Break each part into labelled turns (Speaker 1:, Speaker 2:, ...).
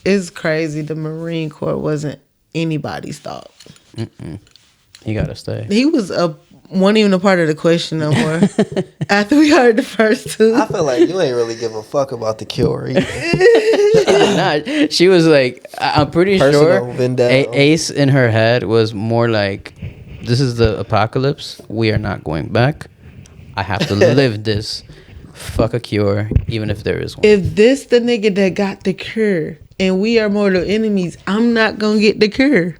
Speaker 1: It's crazy. The Marine Corps wasn't anybody's thought.
Speaker 2: He gotta stay.
Speaker 1: He wasn't even a part of the question no more. After we heard the first two,
Speaker 3: I feel like you ain't really give a fuck about the cure.
Speaker 2: She did not. She was like, I'm pretty
Speaker 3: Personal
Speaker 2: sure
Speaker 3: vendetta.
Speaker 2: Ace in her head was more like, this is the apocalypse. We are not going back. I have to live this. Fuck a cure, even if there is one.
Speaker 1: if this the nigga that got the cure and we are mortal enemies, I'm not gonna get the cure.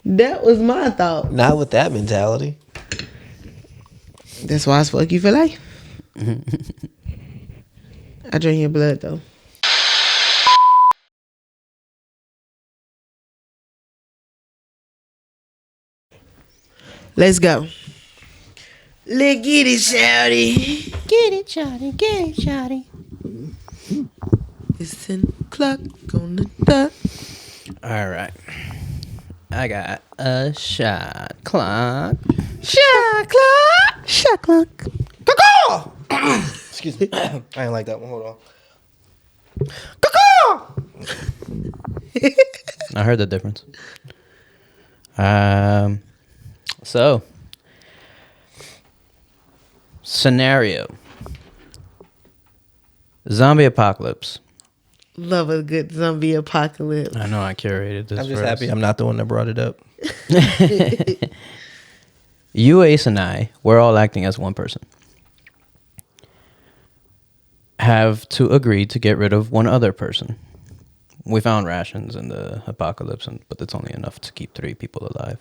Speaker 1: That was my thought.
Speaker 3: Not with that mentality.
Speaker 1: That's why it's fuck you for life. I drink your blood though. Let's go. Let's get it, shawty.
Speaker 2: Get it, shawty. Get it, shawty.
Speaker 1: It's 10 o'clock on the dot.
Speaker 2: All right. I got a shot clock.
Speaker 1: Shot clock. Shot clock.
Speaker 3: Excuse me. I ain't like that one. Hold on.
Speaker 2: I heard the difference. So, scenario. Zombie apocalypse.
Speaker 1: Love a good zombie apocalypse.
Speaker 2: I know I curated this.
Speaker 3: I'm just
Speaker 2: for
Speaker 3: happy
Speaker 2: us.
Speaker 3: I'm not the one that brought it up.
Speaker 2: You, Ace, and I, we're all acting as one person. Have to agree to get rid of one other person. We found rations in the apocalypse, but it's only enough to keep 3 people alive.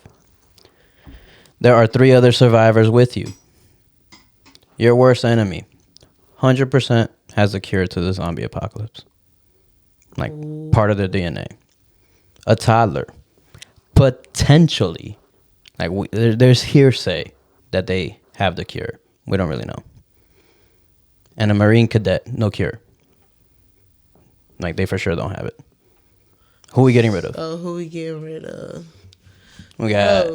Speaker 2: There are 3 other survivors with you. Your worst enemy, 100% has a cure to the zombie apocalypse. Like, part of their DNA. A toddler, potentially, like there's hearsay that they have the cure. We don't really know. And a Marine cadet, no cure. Like, they for sure don't have it. Who are we getting rid of?
Speaker 1: Oh, who we getting rid of?
Speaker 2: We got.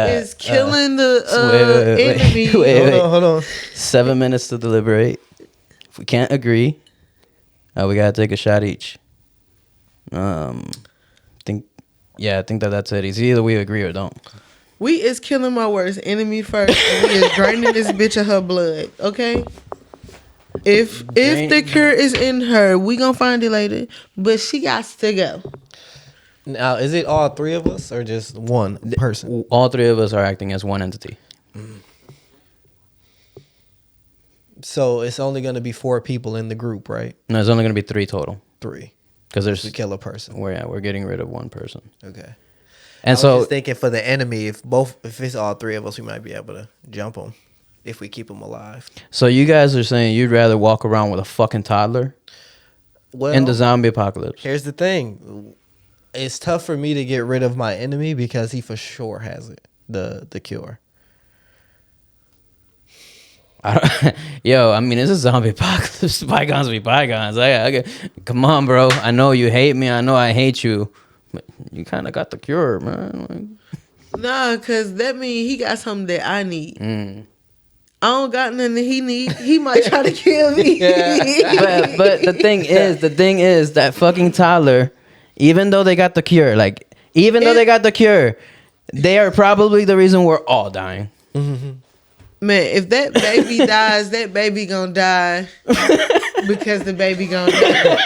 Speaker 1: Is killing the
Speaker 2: wait,
Speaker 1: enemy.
Speaker 3: Hold on.
Speaker 2: 7 minutes to deliberate. If we can't agree, we gotta take a shot each. I think that's it. It's either we agree or don't.
Speaker 1: We is killing my worst enemy first, and we is draining this bitch of her blood. Okay. If the cure is in her, we gonna find it later. But she got to go.
Speaker 3: Now, is it all 3 of us or just one person?
Speaker 2: All 3 of us are acting as one entity.
Speaker 3: So it's only going to be 4 people in the group, right?
Speaker 2: No, there's only gonna be 3 total
Speaker 3: 3.
Speaker 2: because there's
Speaker 3: To kill a person.
Speaker 2: we're getting rid of one person.
Speaker 3: Okay.
Speaker 2: And
Speaker 3: I
Speaker 2: so
Speaker 3: was just thinking for the enemy, if it's all 3 of us, we might be able to jump them if we keep them alive.
Speaker 2: So you guys are saying you'd rather walk around with a fucking toddler
Speaker 3: Well,
Speaker 2: in the zombie apocalypse?
Speaker 3: here's the thing. It's tough for me to get rid of my enemy because he for sure has it, the cure.
Speaker 2: Yo, I mean, it's a zombie apocalypse. Bygones be bygones. Come on, bro. I know you hate me. I know I hate you. But you kind of got the cure, man.
Speaker 1: Nah, cause that mean he got something that I need. I don't got nothing that he need. He might try to kill me.
Speaker 2: But the thing is that fucking toddler, even though they got the cure, they are probably the reason we're all dying.
Speaker 1: Man, if that baby dies, that baby gonna die because the baby gonna die.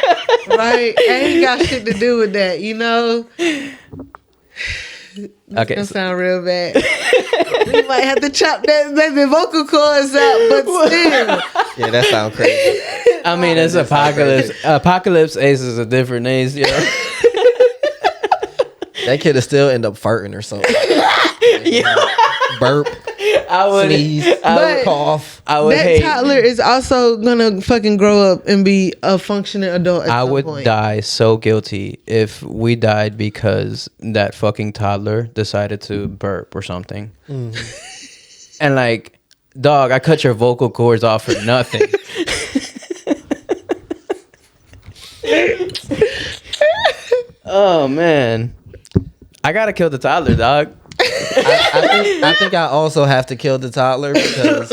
Speaker 1: Right? Ain't got shit to do with that, you know? It's gonna sound real bad. We might have to chop that baby vocal cords out, but still.
Speaker 3: Yeah, that sounds crazy.
Speaker 2: I mean, it's apocalypse. Apocalypse Ace is a different Ace, you know?
Speaker 3: That kid will still end up farting or something. Burp.
Speaker 2: I would
Speaker 3: Sneeze.
Speaker 2: I would
Speaker 3: cough.
Speaker 2: I would
Speaker 1: That
Speaker 2: hate.
Speaker 1: toddler is also gonna fucking grow up and be a functioning adult at
Speaker 2: I
Speaker 1: some
Speaker 2: would
Speaker 1: point.
Speaker 2: die so guilty if we died because that fucking toddler decided to burp or something. And like, dog, I cut your vocal cords off for nothing. Oh man, I gotta kill the toddler, dog.
Speaker 3: I think I also have to kill the toddler because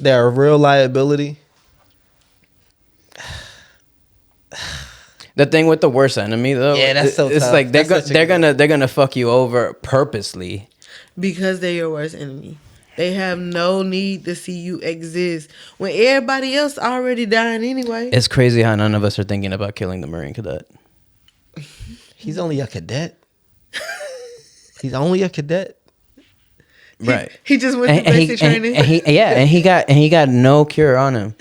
Speaker 3: they're a real liability.
Speaker 2: The thing with the worst enemy though,
Speaker 3: Yeah, that's so
Speaker 2: it's
Speaker 3: tough.
Speaker 2: like
Speaker 3: That's
Speaker 2: they're gonna fuck you over purposely.
Speaker 1: Because they're your worst enemy. They have no need to see you exist when everybody else already dying anyway.
Speaker 2: It's crazy how none of us are thinking about killing the Marine cadet.
Speaker 3: He's only a cadet. He's only a cadet.
Speaker 2: Right.
Speaker 1: He just went to basic training.
Speaker 2: And he got no cure on him.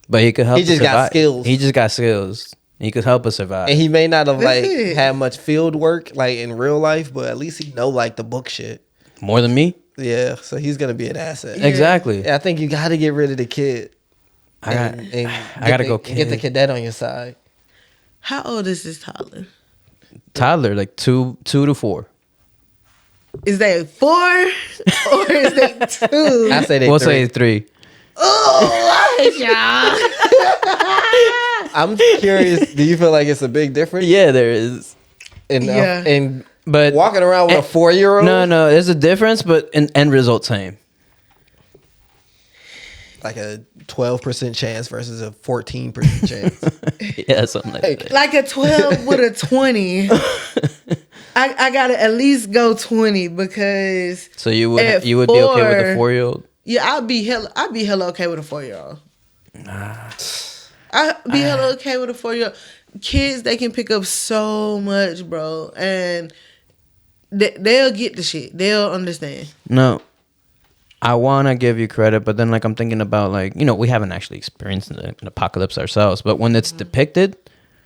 Speaker 2: But he could help.
Speaker 3: He just got skills.
Speaker 2: He just got skills. He could help us survive.
Speaker 3: And he may not have
Speaker 1: That's
Speaker 3: like
Speaker 1: it.
Speaker 3: had much field work like in real life, but at least he know like the book shit.
Speaker 2: More than me.
Speaker 3: Yeah, so he's gonna be an asset.
Speaker 2: Exactly.
Speaker 3: Yeah, I think you got to get rid of the kid.
Speaker 2: I
Speaker 3: I
Speaker 2: gotta go
Speaker 3: get the
Speaker 2: kid.
Speaker 3: cadet on your side.
Speaker 1: How old is this toddler?
Speaker 2: Toddler, like 2 to 4.
Speaker 1: Is that 4 or is that 2?
Speaker 3: I say they
Speaker 2: We'll
Speaker 3: three.
Speaker 2: say 3.
Speaker 1: Oh, y'all.
Speaker 3: I'm curious. Do you feel like it's a big difference?
Speaker 2: Yeah, there is.
Speaker 3: In
Speaker 2: But
Speaker 3: walking around with a 4-year-old?
Speaker 2: No, there's a difference, but in end result same.
Speaker 3: Like a 12% chance versus a 14% chance.
Speaker 2: Yeah, something like that.
Speaker 1: Like a 12 with a 20. I gotta at least go 20 because
Speaker 2: So you would
Speaker 1: at
Speaker 2: be okay with the
Speaker 1: 4
Speaker 2: 4-year-old?
Speaker 1: yeah, I'd be hella okay with a 4-year-old. I'd be hella okay with a 4-year-old. Kids, they can pick up so much, bro, and they'll get the shit. They'll understand.
Speaker 2: No. I want to give you credit, but then like I'm thinking about like, we haven't actually experienced an apocalypse ourselves, but when it's depicted,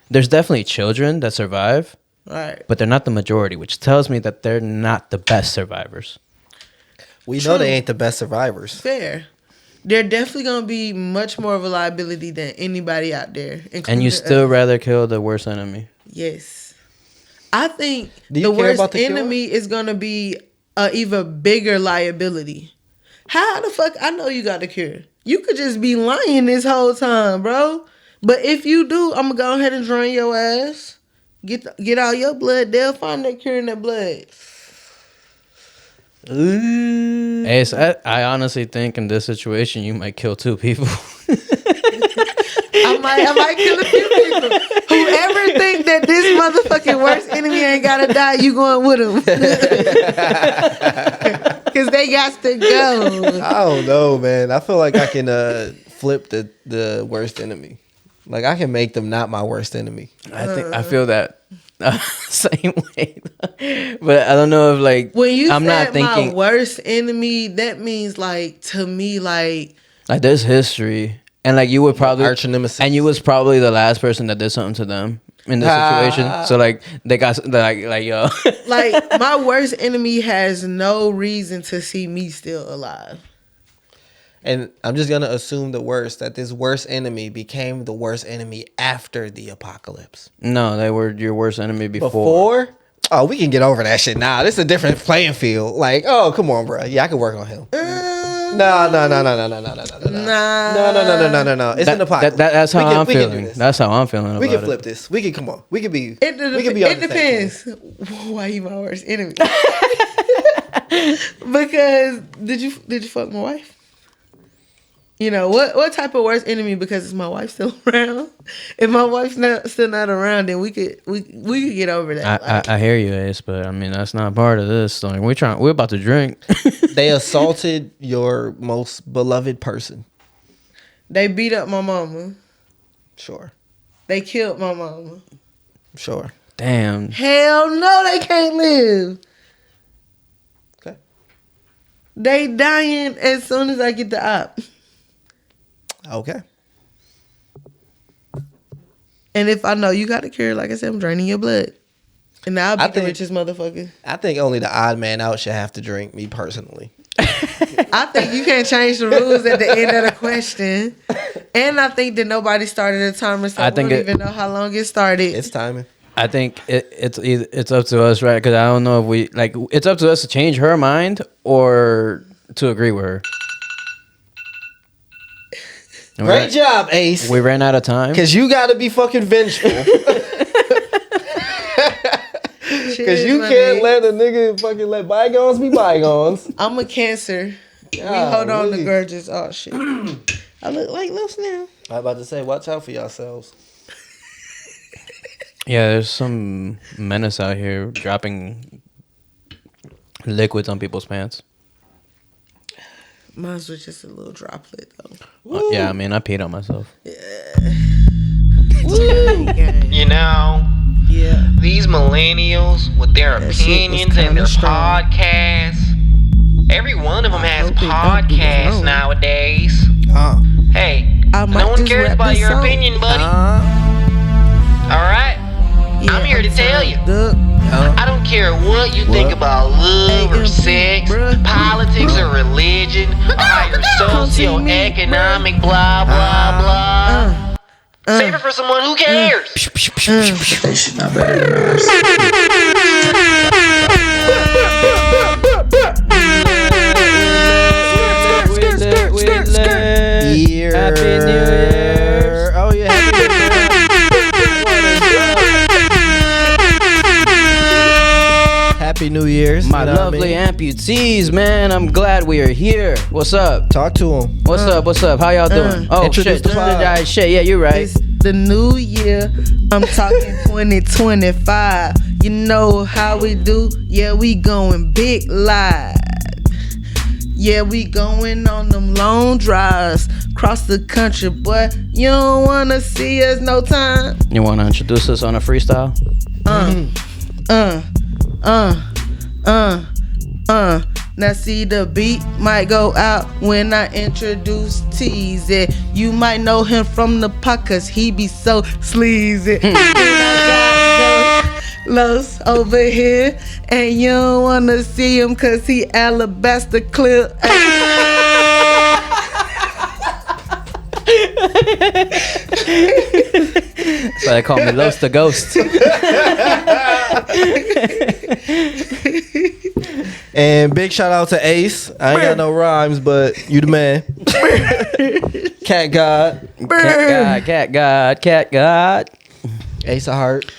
Speaker 2: there's definitely children that survive,
Speaker 1: Right.
Speaker 2: but they're not the majority, which tells me that they're not the best survivors.
Speaker 3: We know they ain't the best survivors.
Speaker 1: Fair. They're definitely gonna be much more of a liability than anybody out there.
Speaker 2: And
Speaker 1: including
Speaker 2: you still
Speaker 1: us.
Speaker 2: rather kill the worst enemy.
Speaker 1: Yes. I think
Speaker 3: Do you
Speaker 1: the
Speaker 3: care
Speaker 1: worst
Speaker 3: about the cure?
Speaker 1: enemy is gonna be a even bigger liability. How the fuck I know you got the cure? You could just be lying this whole time, bro. But if you do, I'm gonna go ahead and drain your ass. Get all your blood. They'll find that cure in that blood.
Speaker 2: Hey, so I honestly think in this situation you might kill 2 people.
Speaker 1: I might kill a few people. Whoever think that this motherfucking worst enemy ain't gotta die, you going with them. Cause they got to go.
Speaker 3: I don't know, man. I feel like I can flip the worst enemy. Like I can make them not my worst enemy.
Speaker 2: I feel that same way, but I don't know if like
Speaker 1: When you
Speaker 2: I'm
Speaker 1: said
Speaker 2: not thinking
Speaker 1: my worst enemy, that means like to me like
Speaker 2: there's history, and like you would probably
Speaker 3: Arch nemesis.
Speaker 2: and you was probably the last person that did something to them in this situation. So like they got like yo,
Speaker 1: like my worst enemy has no reason to see me still alive.
Speaker 3: And I'm just gonna assume the worst, that this worst enemy became the worst enemy after the apocalypse.
Speaker 2: no, they were your worst enemy before.
Speaker 3: Before? Oh, we can get over that shit now. This is a different playing field. Like, oh, come on, bro. Yeah, I can work on him. No.
Speaker 1: Nah.
Speaker 3: It's an apocalypse.
Speaker 2: That's how I'm
Speaker 3: we can do
Speaker 2: feeling.
Speaker 3: this.
Speaker 2: That's how I'm feeling about
Speaker 3: We
Speaker 2: it.
Speaker 3: can flip this. We can come on. We can be.
Speaker 1: It depends. Why you my worst enemy? Because did you fuck my wife? You know what type of worst enemy? Because is my wife still around? If my wife's still not around, then we could get over that.
Speaker 2: I hear you, Ace, but I mean that's not part of this. Like we're about to drink.
Speaker 3: They assaulted your most beloved person.
Speaker 1: They beat up my mama.
Speaker 3: Sure.
Speaker 1: They killed my mama.
Speaker 3: Sure.
Speaker 2: Damn.
Speaker 1: Hell no, they can't live.
Speaker 3: Okay.
Speaker 1: They dying as soon as I get the op.
Speaker 3: Okay.
Speaker 1: And if I know you got the cure, like I said, I'm draining your blood. And now I'll be
Speaker 3: I
Speaker 1: the
Speaker 3: think-
Speaker 1: richest motherfucker.
Speaker 3: I think only the odd man out should have to drink, me personally.
Speaker 1: I think you can't change the rules at the end of the question. And I think that nobody started a timer, so
Speaker 2: I
Speaker 1: I
Speaker 2: think
Speaker 1: don't even know how long it started.
Speaker 3: It's timing.
Speaker 2: I think it's up to us, right? Because I don't know if we like. It's up to us to change her mind or to agree with her. And
Speaker 3: Great job, Ace.
Speaker 2: We ran out of time.
Speaker 3: Because you got to be fucking vengeful. Because you can't let a nigga fucking let bygones be bygones.
Speaker 1: I'm a Cancer. We
Speaker 3: God,
Speaker 1: hold on to
Speaker 3: really?
Speaker 1: grudges. Oh, shit. I look like Lil Snell.
Speaker 3: I'm about to say, watch out for yourselves.
Speaker 2: Yeah, there's some menace out here dropping liquids on people's pants.
Speaker 1: Mine was just a little droplet though.
Speaker 2: Yeah, I mean, I peed on myself.
Speaker 3: You know,
Speaker 1: Yeah.
Speaker 3: these millennials with their
Speaker 1: That shit was
Speaker 3: opinions and
Speaker 1: kinda
Speaker 3: their
Speaker 1: strong.
Speaker 3: podcasts. Every one of them has
Speaker 1: hope they don't do
Speaker 3: podcasts
Speaker 1: wrong.
Speaker 3: nowadays. Hey,
Speaker 1: I might
Speaker 3: no one
Speaker 1: just
Speaker 3: cares
Speaker 1: rap
Speaker 3: about
Speaker 1: this
Speaker 3: your
Speaker 1: song.
Speaker 3: opinion, buddy. All right,
Speaker 1: Yeah,
Speaker 3: I'm here to tell you.
Speaker 1: Duh.
Speaker 3: I don't care what you think about love or
Speaker 1: AMP,
Speaker 3: sex,
Speaker 1: bruh.
Speaker 3: politics or religion, or how your
Speaker 1: Come see me,
Speaker 3: socioeconomic blah blah blah. Save it for someone who cares.
Speaker 4: They should know better than us.
Speaker 3: Year.
Speaker 2: Happy New Year.
Speaker 3: Oh yeah. Happy New Year. Happy New Year's.
Speaker 2: My
Speaker 3: you know what I
Speaker 2: lovely
Speaker 3: mean?
Speaker 2: amputees, man. I'm glad we are here. What's up?
Speaker 3: Talk to him.
Speaker 2: What's up? What's up? How y'all doing? Oh,
Speaker 3: Introduce
Speaker 2: shit.
Speaker 3: the pod.
Speaker 2: Alright, shit. Yeah, you're right.
Speaker 1: It's the new year. I'm talking 2025. You know how we do? Yeah, we going big live. Yeah, we going on them long drives across the country, boy. You don't wanna see us no time.
Speaker 2: You want to introduce us on a freestyle?
Speaker 1: Now see the beat might go out when I introduce Teasy. You might know him from the pot cause he be so sleazy. And I got Los over here and you don't wanna see him cause he alabaster clear.
Speaker 2: So they call me Los the Ghost.
Speaker 3: And big shout out to Ace. I ain't got no rhymes, but you the man. Cat God.
Speaker 2: Cat God.
Speaker 3: Ace of Heart.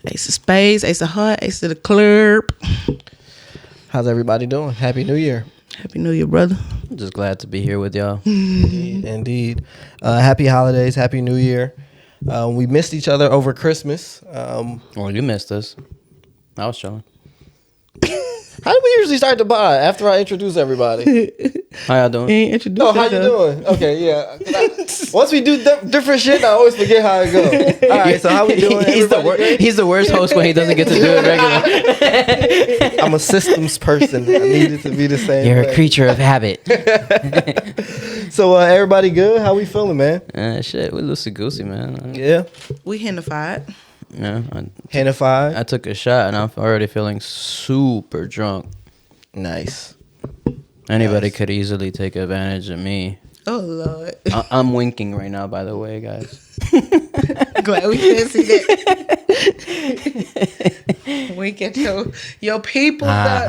Speaker 1: Ace of Spades, Ace of Heart, Ace of the Club.
Speaker 3: How's everybody doing? Happy New Year.
Speaker 1: Happy New Year, brother.
Speaker 2: I'm just glad to be here with y'all.
Speaker 3: Indeed. Happy holidays. Happy New Year. We missed each other over Christmas.
Speaker 2: Well, you missed us. I was chilling.
Speaker 3: How do we usually start the pod after I introduce everybody?
Speaker 2: How y'all doing?
Speaker 1: He ain't introduced
Speaker 3: No, how you
Speaker 1: himself.
Speaker 3: doing? Okay, yeah. Once we do different shit, I always forget how it goes. All right, so how we doing?
Speaker 2: He's the worst host when he doesn't get to do it regular.
Speaker 3: I'm a systems person. I need it to be the same.
Speaker 2: You're
Speaker 3: way.
Speaker 2: a creature of habit.
Speaker 3: So everybody good? How we feeling, man?
Speaker 2: Shit, we loosey goosey, man.
Speaker 3: Yeah.
Speaker 1: We hennified.
Speaker 2: Yeah,
Speaker 3: Hand of five.
Speaker 2: I took a shot and I'm already feeling super drunk.
Speaker 3: Nice.
Speaker 2: Anybody
Speaker 3: Nice.
Speaker 2: could easily take advantage of me.
Speaker 1: Oh Lord.
Speaker 2: I'm winking right now, by the way, guys.
Speaker 1: Glad we can't see that. Wink at your people out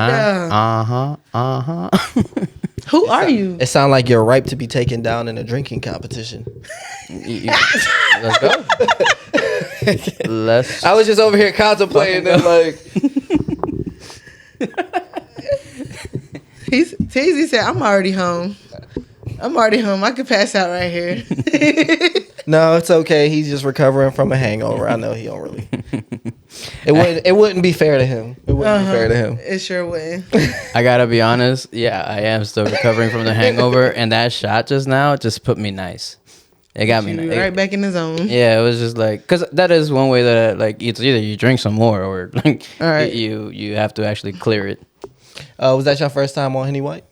Speaker 1: there. Who are you?
Speaker 3: It sounds like you're ripe to be taken down in a drinking competition.
Speaker 2: Let's go. Let's.
Speaker 3: I was just over here contemplating and like.
Speaker 1: Teasy said, I'm already home. I could pass out right here.
Speaker 3: No, it's okay. He's just recovering from a hangover. I know he don't really. It wouldn't be fair to him. It wouldn't be fair to him.
Speaker 1: It sure would.
Speaker 2: I gotta be honest. Yeah, I am still recovering from the hangover, and that shot just now just put me nice. It got me
Speaker 1: You
Speaker 2: nice.
Speaker 1: right back in the zone.
Speaker 2: Yeah, it was just like, because that is one way that like it's either you drink some more or like
Speaker 1: All right.
Speaker 2: you have to actually clear it.
Speaker 3: Was that your first time on Henny White?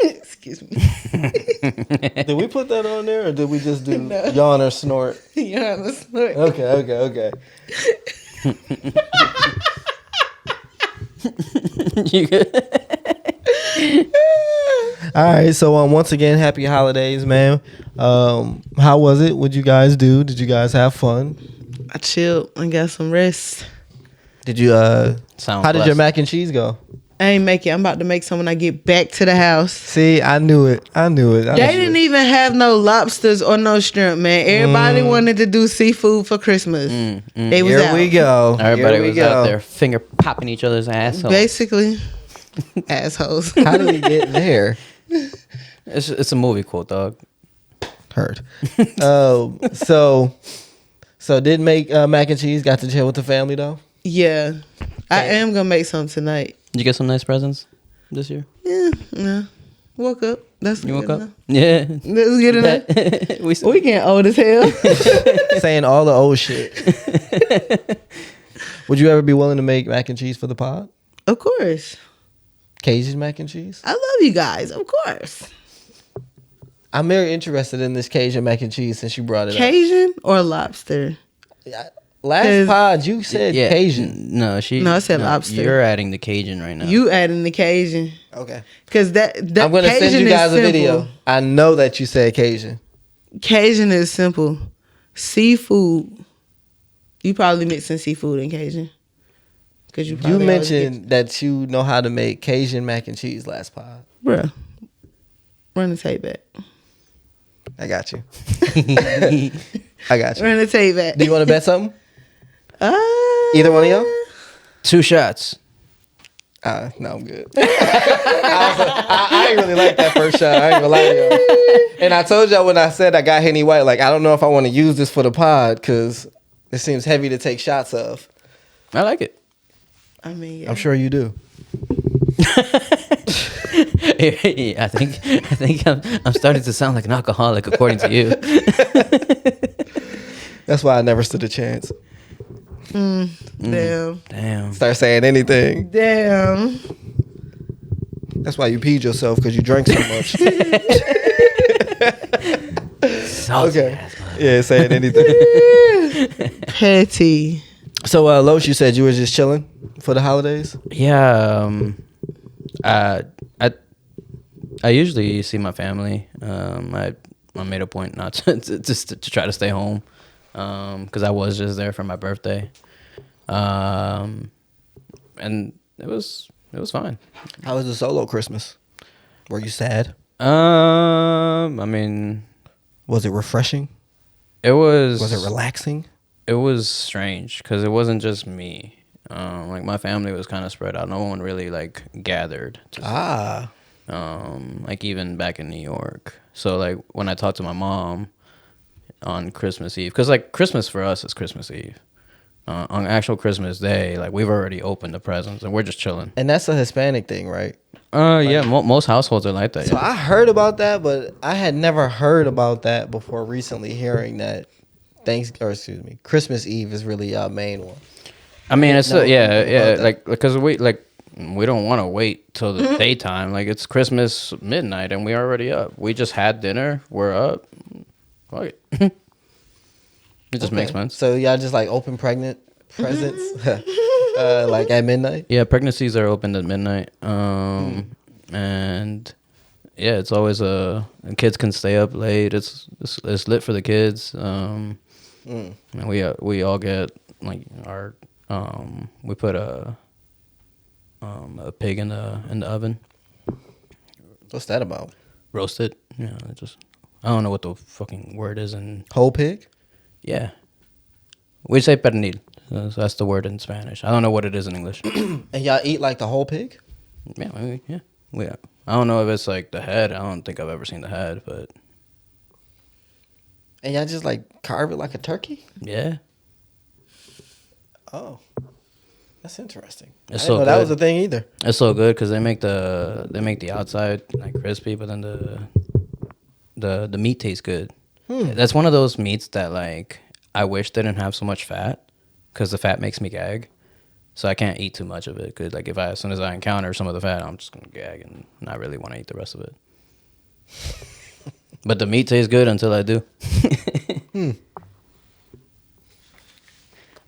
Speaker 1: Excuse me.
Speaker 3: Did we put that on there, or did we just do
Speaker 1: No.
Speaker 3: yawn or snort?
Speaker 1: Yeah, let's look.
Speaker 3: Okay.
Speaker 2: You good?
Speaker 3: All right. So once again, happy holidays, man. How was it? What'd you guys do? Did you guys have fun?
Speaker 1: I chilled and got some rest.
Speaker 3: Did you
Speaker 2: Sounds
Speaker 3: how did your
Speaker 2: blessed.
Speaker 3: mac and cheese go?
Speaker 1: I ain't make it. I'm about to make some when I get back to the house.
Speaker 3: See, I knew it.
Speaker 1: They didn't even have no lobsters or no shrimp, man. Everybody wanted to do seafood for Christmas. They was
Speaker 3: Here
Speaker 1: out.
Speaker 3: we go.
Speaker 2: Everybody
Speaker 3: Here we
Speaker 2: was
Speaker 3: go.
Speaker 2: out there finger popping each other's assholes.
Speaker 1: Basically, assholes.
Speaker 3: How did we get there?
Speaker 2: It's a movie quote, dog.
Speaker 3: Heard. So So did make mac and cheese. Got to chill with the family though.
Speaker 1: Yeah, I am gonna make some tonight.
Speaker 2: Did you get some nice presents this year?
Speaker 1: Yeah, no. Woke up. That's
Speaker 2: You woke
Speaker 1: good
Speaker 2: up?
Speaker 1: enough.
Speaker 2: Yeah.
Speaker 1: That's good enough.
Speaker 2: we
Speaker 1: We getting old as hell.
Speaker 3: Saying all the old shit. Would you ever be willing to make mac and cheese for the pod?
Speaker 1: Of course.
Speaker 3: Cajun mac and cheese?
Speaker 1: I love you guys. Of course.
Speaker 3: I'm very interested in this Cajun mac and cheese since you brought it
Speaker 1: Cajun or lobster?
Speaker 3: up. Last pod, you said Cajun.
Speaker 2: No,
Speaker 1: No, I said lobster.
Speaker 2: You're adding the Cajun right now.
Speaker 1: You adding the Cajun.
Speaker 3: Okay.
Speaker 1: Because that
Speaker 3: I'm going to
Speaker 1: Cajun
Speaker 3: send you
Speaker 1: is
Speaker 3: guys a video.
Speaker 1: simple.
Speaker 3: I know that you said Cajun.
Speaker 1: Cajun is simple. Seafood. You probably mixing seafood and Cajun. Cause you
Speaker 3: You
Speaker 1: probably always
Speaker 3: mentioned that you know how to make Cajun mac and cheese last pod.
Speaker 1: Bruh. Run the tape back.
Speaker 3: I got you. I got you.
Speaker 1: Run the tape back.
Speaker 3: Do you want to bet something?
Speaker 1: Uh,
Speaker 3: Either one of y'all?
Speaker 2: 2 shots.
Speaker 3: No, I'm good. I ain't really like that first shot. I ain't gonna lie to y'all. And I told y'all when I said I got Henny White, like I don't know if I want to use this for the pod because it seems heavy to take shots of.
Speaker 2: I like it.
Speaker 1: I mean, yeah.
Speaker 3: I'm sure you do.
Speaker 2: I think I'm starting to sound like an alcoholic according to you.
Speaker 3: That's why I never stood a chance.
Speaker 1: Damn.
Speaker 3: Start saying anything.
Speaker 1: Damn.
Speaker 3: That's why you peed yourself because you drank so much. Okay. Yeah, saying anything.
Speaker 1: Petty.
Speaker 3: So, Loach, you said you were just chilling for the holidays?
Speaker 2: Yeah. I usually see my family. I made a point not to try to stay home because I was just there for my birthday. And it was fine.
Speaker 3: How was the solo Christmas? Were you sad?
Speaker 2: I mean,
Speaker 3: Was it refreshing?
Speaker 2: it was.
Speaker 3: Was it relaxing?
Speaker 2: It was strange because it wasn't just me. Like my family was kind of spread out. No one really like gathered. Like even back in New York. So like when I talked to my mom on Christmas Eve, because like Christmas for us is Christmas Eve. On actual Christmas Day, like we've already opened the presents and we're just chilling.
Speaker 3: And that's a Hispanic thing, right?
Speaker 2: Yeah, most households are like that.
Speaker 3: So
Speaker 2: Yeah.
Speaker 3: I heard about that, but I had never heard about that before recently hearing that Christmas Eve is really our main one.
Speaker 2: I mean, it's
Speaker 3: No,
Speaker 2: yeah,
Speaker 3: about that.
Speaker 2: like because we don't want to wait till the daytime. Like it's Christmas midnight and we're already up. We just had dinner. We're up. Fuck it. It just makes sense.
Speaker 3: So y'all just like open pregnant presents, like at midnight.
Speaker 2: Yeah, pregnancies are opened at midnight. And yeah, it's always kids can stay up late. It's lit for the kids. And we all get like our we put a pig in the oven,
Speaker 3: What's that about?
Speaker 2: roast it. Yeah, I don't know what the fucking word is in.
Speaker 3: Whole pig?
Speaker 2: Yeah, we say pernil. So that's the word in Spanish. I don't know what it is in English.
Speaker 3: And y'all eat like the whole pig?
Speaker 2: Yeah. I don't know if it's like the head. I don't think I've ever seen the head, but
Speaker 3: And y'all just like carve it like a turkey?
Speaker 2: yeah.
Speaker 3: Oh, that's interesting.
Speaker 2: It's
Speaker 3: I didn't
Speaker 2: so
Speaker 3: know that
Speaker 2: good.
Speaker 3: was a thing either.
Speaker 2: It's so good because they make the outside like crispy, but then the meat tastes good. That's one of those meats that like I wish didn't have so much fat because the fat makes me gag, so I can't eat too much of it. Because like as soon as I encounter some of the fat, I'm just gonna gag and not really want to eat the rest of it. But the meat tastes good until I do.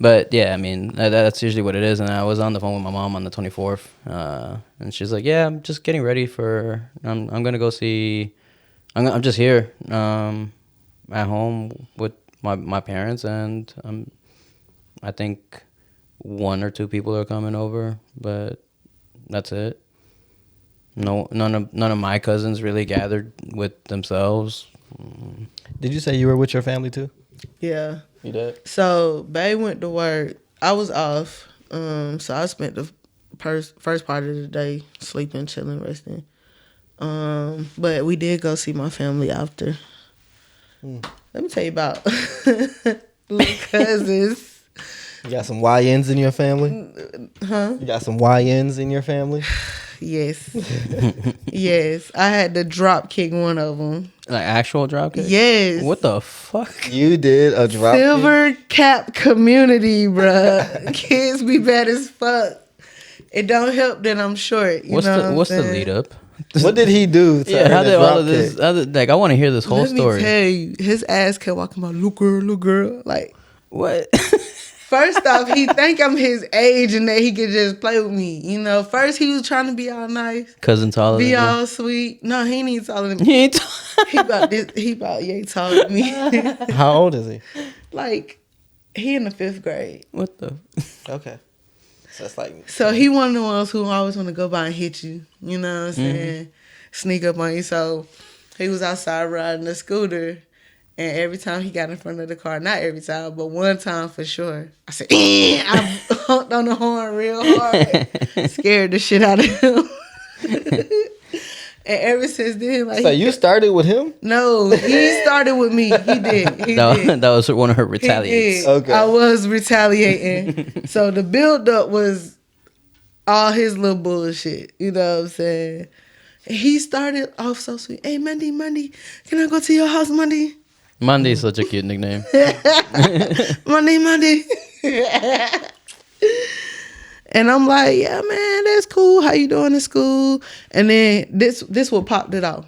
Speaker 2: But yeah, I mean that's usually what it is. And I was on the phone with my mom on the 24th, and she's like, "Yeah, I'm just getting ready for. I'm gonna go see. I'm just here at home with my parents, and I think 1 or 2 people are coming over, but that's it. No, none of my cousins really gathered with themselves.
Speaker 3: Did you say you were with your family too?
Speaker 1: Yeah.
Speaker 3: You did?
Speaker 1: So, Bae went to work. I was off. So, I spent the first part of the day sleeping, chilling, resting. But we did go see my family after. Let me tell you about little cousins.
Speaker 3: You got some YNs in your family?
Speaker 1: Huh?
Speaker 3: You got some YNs in your family?
Speaker 1: Yes. Yes. I had to drop kick one of them.
Speaker 2: Like actual drop kick?
Speaker 1: Yes.
Speaker 2: What the fuck?
Speaker 3: You did a drop kick?
Speaker 1: Silver cap community, bruh. Kids be bad as fuck. It don't help that I'm short.
Speaker 2: What's the lead up?
Speaker 3: What did he do? To
Speaker 2: How
Speaker 3: earn
Speaker 2: did
Speaker 3: a
Speaker 2: all
Speaker 3: drop
Speaker 2: of this?
Speaker 3: kick?
Speaker 2: Like, I want to hear this whole
Speaker 1: Let
Speaker 2: story.
Speaker 1: me tell you, his ass kept walking about, little girl. Like,
Speaker 2: What?
Speaker 1: first off, he think I'm his age and that he could just play with me. You know, first he was trying to be all nice,
Speaker 2: Cousin taller
Speaker 1: be
Speaker 2: than you?
Speaker 1: all sweet. No, he ain't even taller than me.
Speaker 2: He ain't
Speaker 1: He about yay taller than me.
Speaker 3: How old is he?
Speaker 1: Like, he in the 5th grade.
Speaker 2: What the?
Speaker 3: Okay. So it's like...
Speaker 1: So he one of the ones who always want to go by and hit you. You know what I'm saying? Sneak up on you. So he was outside riding the scooter. And every time he got in front of the car, not every time, but one time for sure, I said, I honked on the horn real hard. Scared the shit out of him. And ever since then, like...
Speaker 3: So you started with him?
Speaker 1: No, he started with me. He did.
Speaker 2: That was one of her
Speaker 1: He
Speaker 2: retaliates.
Speaker 1: did.
Speaker 3: Okay.
Speaker 1: I was retaliating. So the build up was all his little bullshit. You know what I'm saying? He started off so sweet. Hey, Monday, can I go to your house, Monday?
Speaker 2: Monday's such a cute nickname.
Speaker 1: Monday. And I'm like, yeah, man, that's cool. How you doing in school? And then this what popped it off.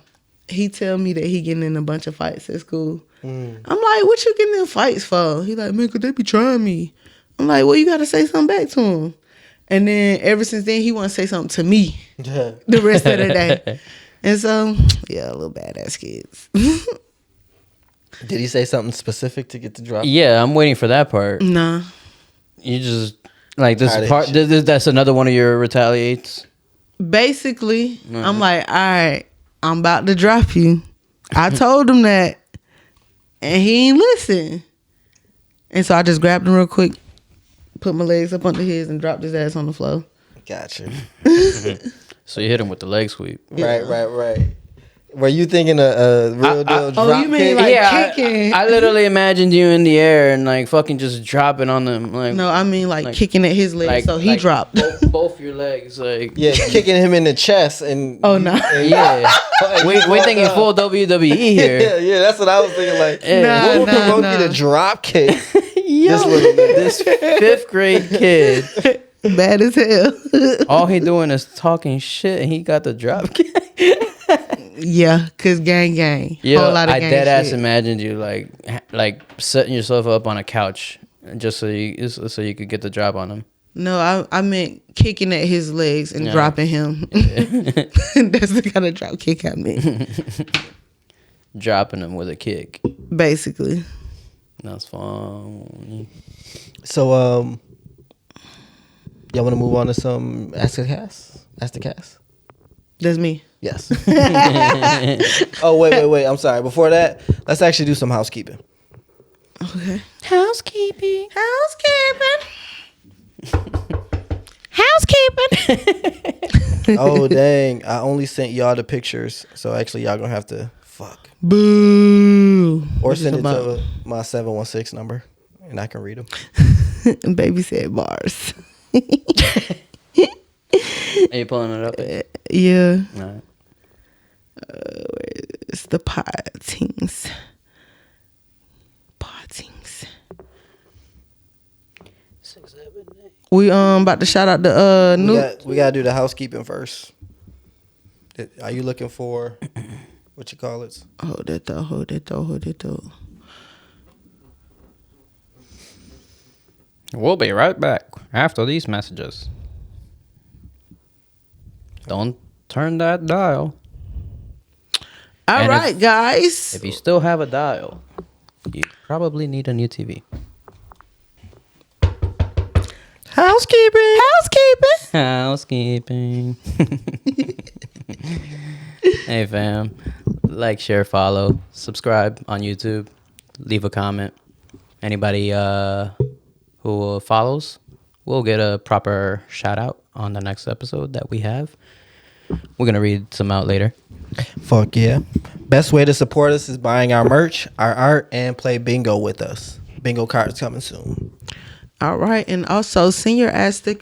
Speaker 1: He tell me that he getting in a bunch of fights at school. I'm like, what you getting in fights for? He like, man, could they be trying me? I'm like, well, you got to say something back to him. And then ever since then, he want to say something to me the rest of the day. And so, yeah, little badass kids.
Speaker 3: Did he say something specific to get the drop?
Speaker 2: Yeah, I'm waiting for that part.
Speaker 1: Nah.
Speaker 2: You just like this
Speaker 3: Alright,
Speaker 2: part. That's another one of your retaliates.
Speaker 1: Basically, I'm like, all right, I'm about to drop you. I told him that, and he ain't listen. And so I just grabbed him real quick, put my legs up under his, and dropped his ass on the floor.
Speaker 3: Gotcha.
Speaker 2: So you hit him with the leg sweep.
Speaker 3: Right. Were you thinking a real deal drop
Speaker 1: oh, you mean
Speaker 3: kick?
Speaker 1: like kicking?
Speaker 2: I literally imagined you in the air and like fucking just dropping on them. Like
Speaker 1: No, I mean like kicking at his leg, so he dropped.
Speaker 2: both your legs. Like
Speaker 3: Yeah, kicking him in the chest and...
Speaker 1: Oh, no.
Speaker 2: yeah. We're thinking full WWE here.
Speaker 3: Yeah, that's what I was thinking. Like,
Speaker 1: Nah,
Speaker 3: what would provoke
Speaker 1: nah.
Speaker 3: you to drop kick
Speaker 2: Yo,
Speaker 3: this little bit?
Speaker 2: this 5th grade kid,
Speaker 1: Bad as hell.
Speaker 2: all he doing is talking shit, and he got the drop kick.
Speaker 1: Yeah, cause gang.
Speaker 2: Yo,
Speaker 1: Whole lot of
Speaker 2: I
Speaker 1: gang
Speaker 2: dead ass
Speaker 1: shit.
Speaker 2: imagined you like setting yourself up on a couch just so you could get the drop on him.
Speaker 1: No, I meant kicking at his legs and dropping him. That's the kind of drop kick I meant.
Speaker 2: Dropping him with a kick.
Speaker 1: Basically.
Speaker 2: That's fun.
Speaker 3: So, y'all want to move on to some Ask the Cast?
Speaker 1: That's me.
Speaker 3: Yes. Oh, wait. I'm sorry. Before that, let's actually do some housekeeping.
Speaker 1: Okay.
Speaker 2: Housekeeping.
Speaker 3: Oh, dang. I only sent y'all the pictures. So, actually, y'all going to have to fuck.
Speaker 1: Boo.
Speaker 3: Or
Speaker 1: What
Speaker 3: send
Speaker 1: is
Speaker 3: it to my 716 number, and I can read them.
Speaker 1: Baby said bars.
Speaker 2: Are you pulling it up?
Speaker 1: Yeah.
Speaker 2: All right.
Speaker 1: It's the partings. We about to shout out the new.
Speaker 3: We gotta do the housekeeping first. Are you looking for what you call it?
Speaker 1: Hold it though.
Speaker 2: We'll be right back after these messages. Don't turn that dial.
Speaker 1: All
Speaker 2: And
Speaker 1: right, guys.
Speaker 2: If you still have a dial, you probably need a new TV. Housekeeping. Hey fam, like, share, follow, subscribe on YouTube, leave a comment. Anybody who follows will get a proper shout out on the next episode that we have. We're gonna read some out later.
Speaker 3: Fuck yeah. Best way to support us is buying our merch, our art, and play bingo with us. Bingo cards coming soon.
Speaker 1: All right, and also send your ask the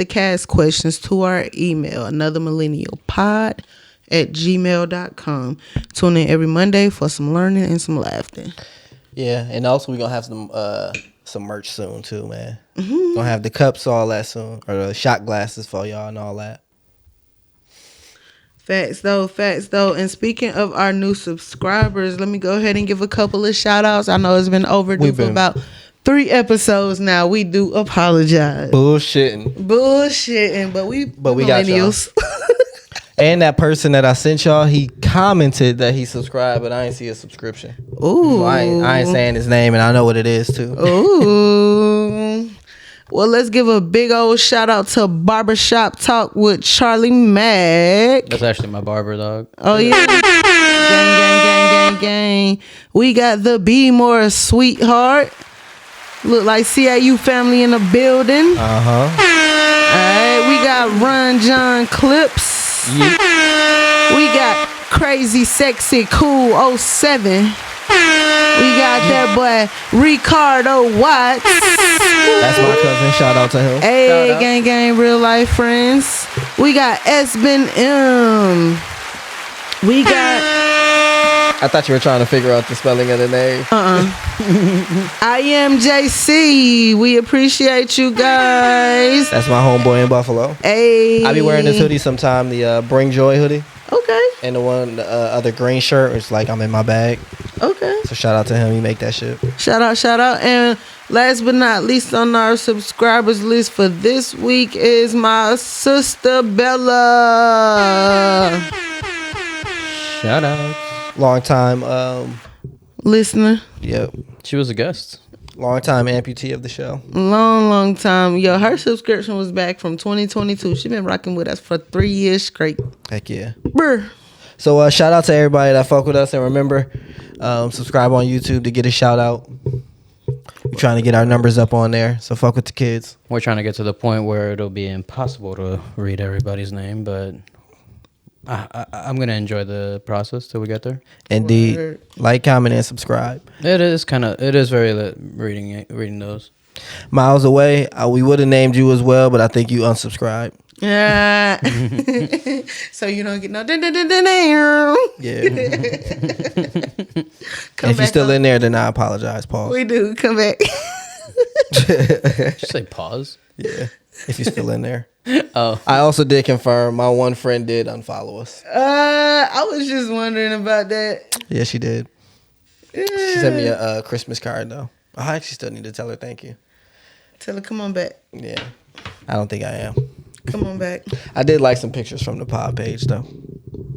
Speaker 1: cast questions to our email, anothermillennialpod@gmail.com. Tune in every Monday for some learning and some laughter.
Speaker 3: Yeah, and also we're gonna have some merch soon too, man. Gonna have the cups, all that soon, or the shot glasses for y'all and all that.
Speaker 1: Facts though. And speaking of our new subscribers, let me go ahead and give a couple of shout outs. I know it's been overdue for about 3 episodes now. We do apologize. Bullshitting, but we
Speaker 3: got
Speaker 1: millennials.
Speaker 3: And that person that I sent y'all, he commented that he subscribed, but I ain't see a subscription.
Speaker 1: Ooh.
Speaker 3: So I ain't saying his name, and I know what it is too.
Speaker 1: Ooh. Well, let's give a big old shout out to Barbershop Talk with Charlie Mack.
Speaker 2: That's actually my barber, dog.
Speaker 1: Oh, yeah. Gang. We got the Be More Sweetheart. Look like CIU family in the building.
Speaker 3: Uh-huh.
Speaker 1: All right. We got Run John Clips.
Speaker 3: Yeah.
Speaker 1: We got Crazy Sexy Cool 07. We got that boy Ricardo Watts.
Speaker 3: That's my cousin. Shout out to him.
Speaker 1: Hey, gang, real life friends. We got Esben M. We got.
Speaker 3: I thought you were trying to figure out the spelling of the name.
Speaker 1: I am JC. We appreciate you guys.
Speaker 3: That's my homeboy in Buffalo.
Speaker 1: Hey.
Speaker 3: I be wearing this hoodie sometime, the Bring Joy hoodie.
Speaker 1: Okay.
Speaker 3: And the other green shirt, it's like I'm in my bag.
Speaker 1: Okay.
Speaker 3: So shout out to him. He make that shit.
Speaker 1: Shout out. And last but not least on our subscribers list for this week is my sister Bella.
Speaker 2: Shout out.
Speaker 3: Long time
Speaker 1: Listener.
Speaker 3: Yep.
Speaker 2: She was a guest.
Speaker 3: Long time amputee of the show.
Speaker 1: Long time. Yo, her subscription was back from 2022. She been rocking with us for 3 years straight.
Speaker 3: Heck yeah.
Speaker 1: Brr.
Speaker 3: So shout out to everybody that fuck with us, and remember, subscribe on YouTube to get a shout out. We're trying to get our numbers up on there, so fuck with the kids.
Speaker 2: We're trying to get to the point where it'll be impossible to read everybody's name, but I'm gonna enjoy the process till we get there.
Speaker 3: Indeed.
Speaker 1: Word.
Speaker 3: Like, comment, and subscribe.
Speaker 2: It is very lit reading those.
Speaker 3: Miles away, we would have named you as well, but I think you unsubscribed.
Speaker 1: Yeah. So you don't get no.
Speaker 3: Yeah.
Speaker 1: Come
Speaker 3: If you're still
Speaker 1: on.
Speaker 3: in there, then I apologize. Pause.
Speaker 1: We do. Come back.
Speaker 2: Just say pause.
Speaker 3: Yeah. If you're still in there.
Speaker 2: Oh.
Speaker 3: I also did confirm my one friend did unfollow us.
Speaker 1: I was just wondering about that.
Speaker 3: Yeah, she did.
Speaker 1: Yeah.
Speaker 3: She sent me a Christmas card though. I actually still need to tell her thank you.
Speaker 1: Tell her, come on back.
Speaker 3: Yeah. I don't think I am.
Speaker 1: Come on back.
Speaker 3: I did like some pictures from the pod page though.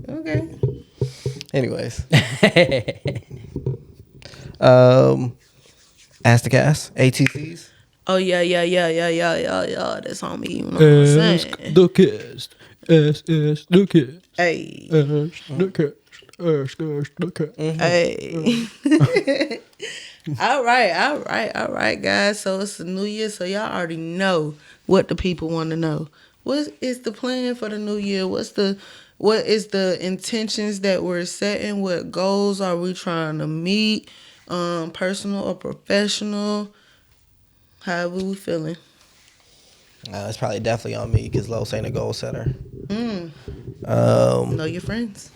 Speaker 1: Okay.
Speaker 3: Anyways. Ask the cast. ATCs.
Speaker 1: Oh yeah. That's on me. You know what I'm saying?
Speaker 2: the cast. Ask the cast.
Speaker 1: Hey.
Speaker 2: Ask the cast. Ask the cast.
Speaker 1: Hey. All right, guys. So it's the new year, so y'all already know what the people want to know. What is the plan for the new year? What is the intentions that we're setting? What goals are we trying to meet? Personal or professional? How we feeling?
Speaker 3: It's probably definitely on me because Los ain't a goal setter.
Speaker 1: Know your friends.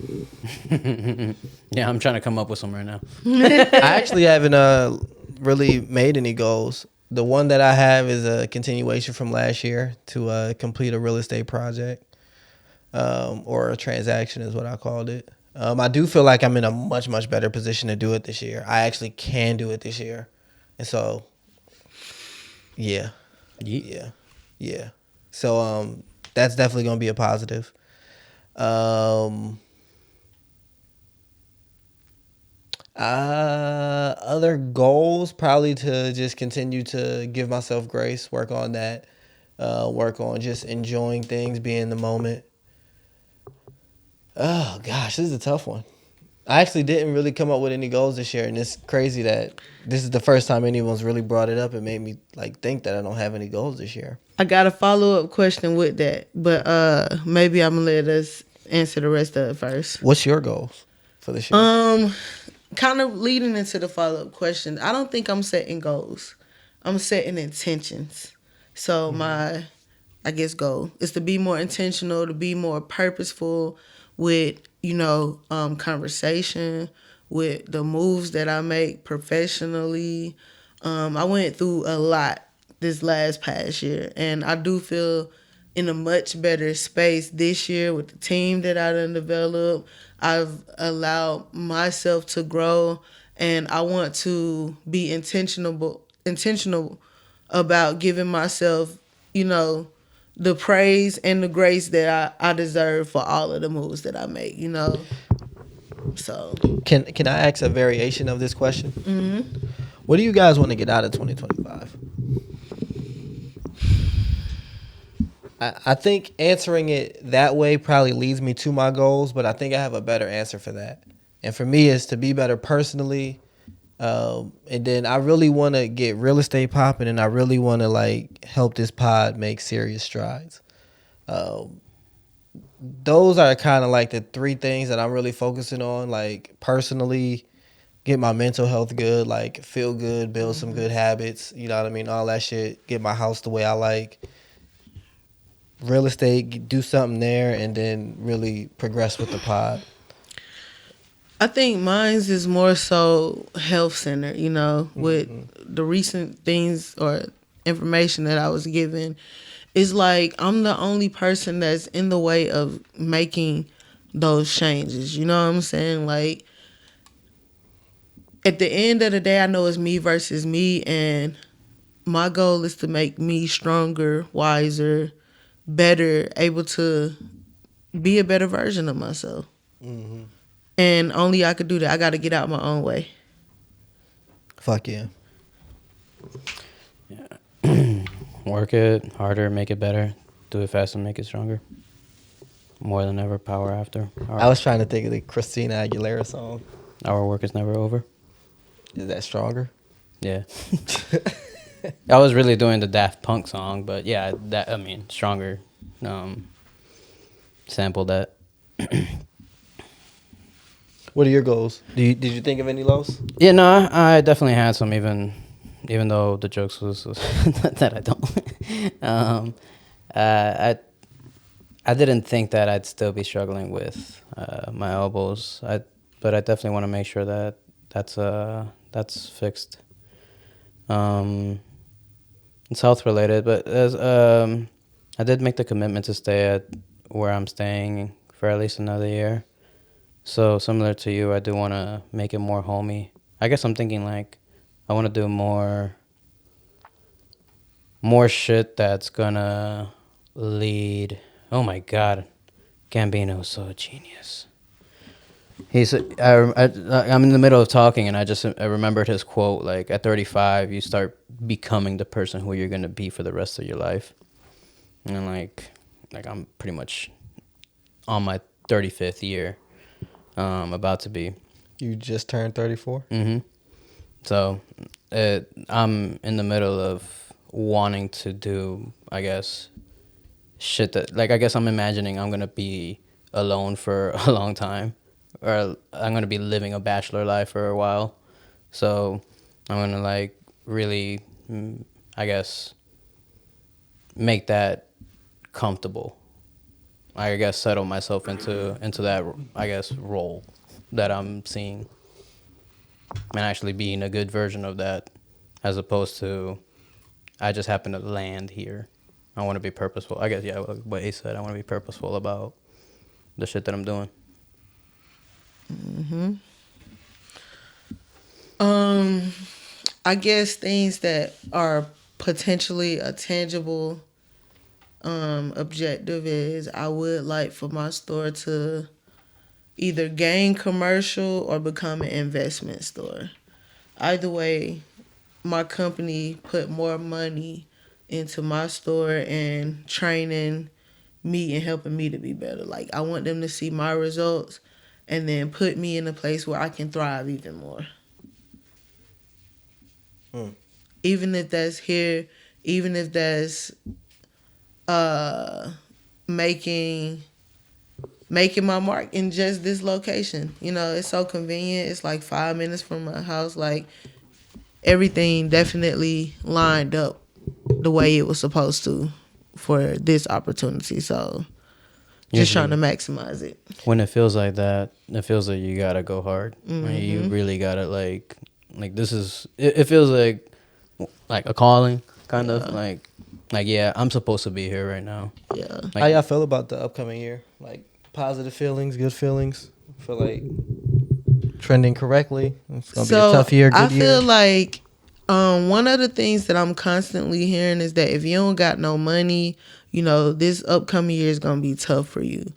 Speaker 2: Yeah, I'm trying to come up with some right now.
Speaker 3: I actually haven't really made any goals. The one that I have is a continuation from last year to complete a real estate project or a transaction is what I called it. I do feel like I'm in a much better position to do it this year. I actually can do it this year. And so, yeah. So that's definitely going to be a positive. Other goals, probably to just continue to give myself grace, work on that, work on just enjoying things, be in the moment. Oh gosh, this is a tough one. I actually didn't really come up with any goals this year, and it's crazy that this is the first time anyone's really brought it up and made me think that I don't have any goals this year.
Speaker 1: I got a follow-up question with that, but maybe I'm gonna let us answer the rest of it first.
Speaker 3: What's your goals for this year?
Speaker 1: kind of leading into the follow-up question, I don't think I'm setting goals. I'm setting intentions. So my, I guess, goal is to be more intentional, to be more purposeful with, conversation, with the moves that I make professionally. I went through a lot this past year, and I do feel in a much better space this year with the team that I done developed. I've allowed myself to grow, and I want to be intentional about giving myself, the praise and the grace that I deserve for all of the moves that I make. So
Speaker 3: Can I ask a variation of this question? What do you guys want to get out of 2025? I think answering it that way probably leads me to my goals, but I think I have a better answer for that. And for me, is to be better personally. And then I really want to get real estate popping, and I really want to like help this pod make serious strides. Those are kind of like the three things that I'm really focusing on. Like personally, get my mental health good, like feel good, build some good habits. You know what I mean? All that shit. Get my house the way I like. Real estate, do something there, and then really progress with the pod.
Speaker 1: I think mine's is more so health centered, with the recent things or information that I was given. It's like I'm the only person that's in the way of making those changes. You know what I'm saying? Like, at the end of the day, I know it's me versus me, and my goal is to make me stronger, wiser, better, able to be a better version of myself. And only I could do that. I got to get out my own way.
Speaker 3: Fuck yeah.
Speaker 2: Work it harder, make it better. Do it faster, make it stronger. More than ever, power after.
Speaker 3: I was trying to think of the Christina Aguilera song.
Speaker 2: Our work is never over.
Speaker 3: Is that stronger?
Speaker 2: Yeah. I was really doing the Daft Punk song, but yeah, stronger. Sample that.
Speaker 3: What are your goals? Did you think of any lows?
Speaker 2: Yeah, no, I definitely had some, even though the jokes was that I don't. I didn't think that I'd still be struggling with my elbows. But I definitely want to make sure that that's fixed. It's health related, but as I did make the commitment to stay at where I'm staying for at least another year. So similar to you, I do want to make it more homey. I guess I'm thinking like I want to do more shit that's gonna lead. Oh my God, Gambino's so a genius. I'm in the middle of talking and I remembered his quote, like at 35 you start becoming the person who you're gonna be for the rest of your life. And like I'm pretty much on my 35th year, about to be.
Speaker 3: You just turned 34?
Speaker 2: Mm-hmm. So I'm in the middle of wanting to do, I guess, shit that, like, I guess I'm imagining I'm gonna be alone for a long time, or I'm gonna be living a bachelor life for a while. So I'm gonna like really, I guess, make that comfortable. I guess settle myself into that, I guess, role that I'm seeing, and actually being a good version of that, as opposed to I just happen to land here. I want to be purposeful. I guess, yeah, what Ace said, I want to be purposeful about the shit that I'm doing.
Speaker 1: I guess things that are potentially a tangible objective is I would like for my store to either gain commercial or become an investment store. Either way, my company put more money into my store and training me and helping me to be better. Like, I want them to see my results and then put me in a place where I can thrive even more. Even if that's here, even if that's making making my mark in just this location. You know, it's so convenient. It's like 5 minutes from my house. Like, everything definitely lined up the way it was supposed to for this opportunity. So just trying to maximize it.
Speaker 2: When it feels like that, it feels like you gotta go hard. Like you really gotta like this is. It feels like a calling, kind of like yeah, I'm supposed to be here right now.
Speaker 1: Yeah.
Speaker 3: How y'all feel about the upcoming year? Like positive feelings, good feelings. Feel like trending correctly. It's gonna be a tough year. Good year.
Speaker 1: I feel like one of the things that I'm constantly hearing is that if you don't got no money, you know, this upcoming year is gonna be tough for you.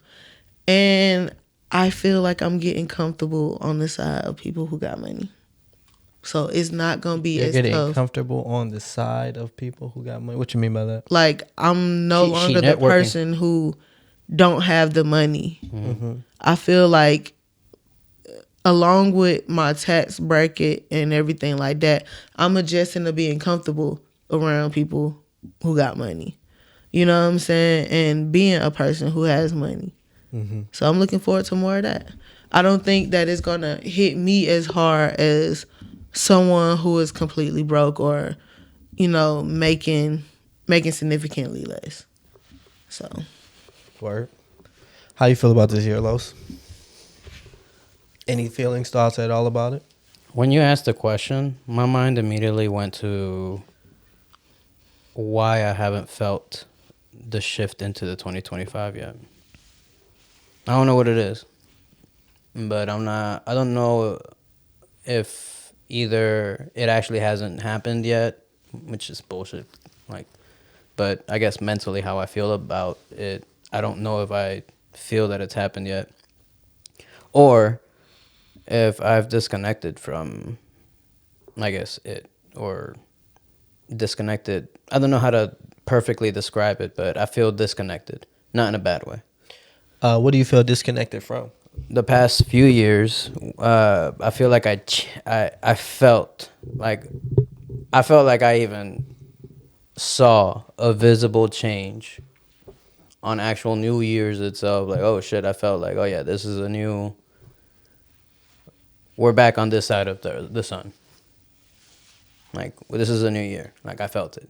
Speaker 1: And I feel like I'm getting comfortable on the side of people who got money. So it's not gonna be
Speaker 3: You're
Speaker 1: as
Speaker 3: getting
Speaker 1: tough.
Speaker 3: comfortable on the side of people who got money. What you mean by that?
Speaker 1: Like, I'm no longer the person who don't have the money. Mm-hmm. I feel like along with my tax bracket and everything like that, I'm adjusting to being comfortable around people who got money. You know what I'm saying? And being a person who has money. Mm-hmm. So I'm looking forward to more of that. I don't think that it's going to hit me as hard as someone who is completely broke or, you know, making significantly less. So.
Speaker 3: Word. How you feel about this year, Los? Any feelings, thoughts at all about it?
Speaker 2: When you asked the question, my mind immediately went to why I haven't felt the shift into the 2025 yet. I don't know what it is, but I don't know if either it actually hasn't happened yet, which is bullshit, but I guess mentally how I feel about it, I don't know if I feel that it's happened yet, or if I've disconnected from, I guess, it, or disconnected. I don't know how to perfectly describe it, but I feel disconnected, not in a bad way.
Speaker 3: What do you feel disconnected from?
Speaker 2: The past few years, I feel like I felt like I even saw a visible change on actual New Year's itself. Like, oh shit, I felt like, oh yeah, this is a new. We're back on this side of the sun. Like, this is a new year. Like, I felt it.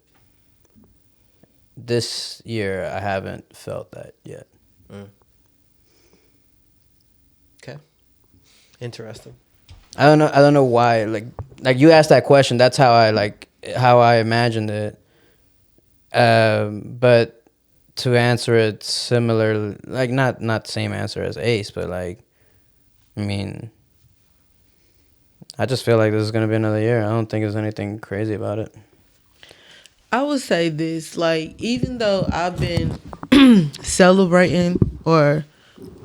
Speaker 2: This year, I haven't felt that yet.
Speaker 3: Okay. Interesting.
Speaker 2: I don't know why. Like you asked that question. That's how I imagined it. But to answer it similar, like not same answer as Ace, but like, I mean, I just feel like this is gonna be another year. I don't think there's anything crazy about it.
Speaker 1: I would say this, like, even though I've been celebrating or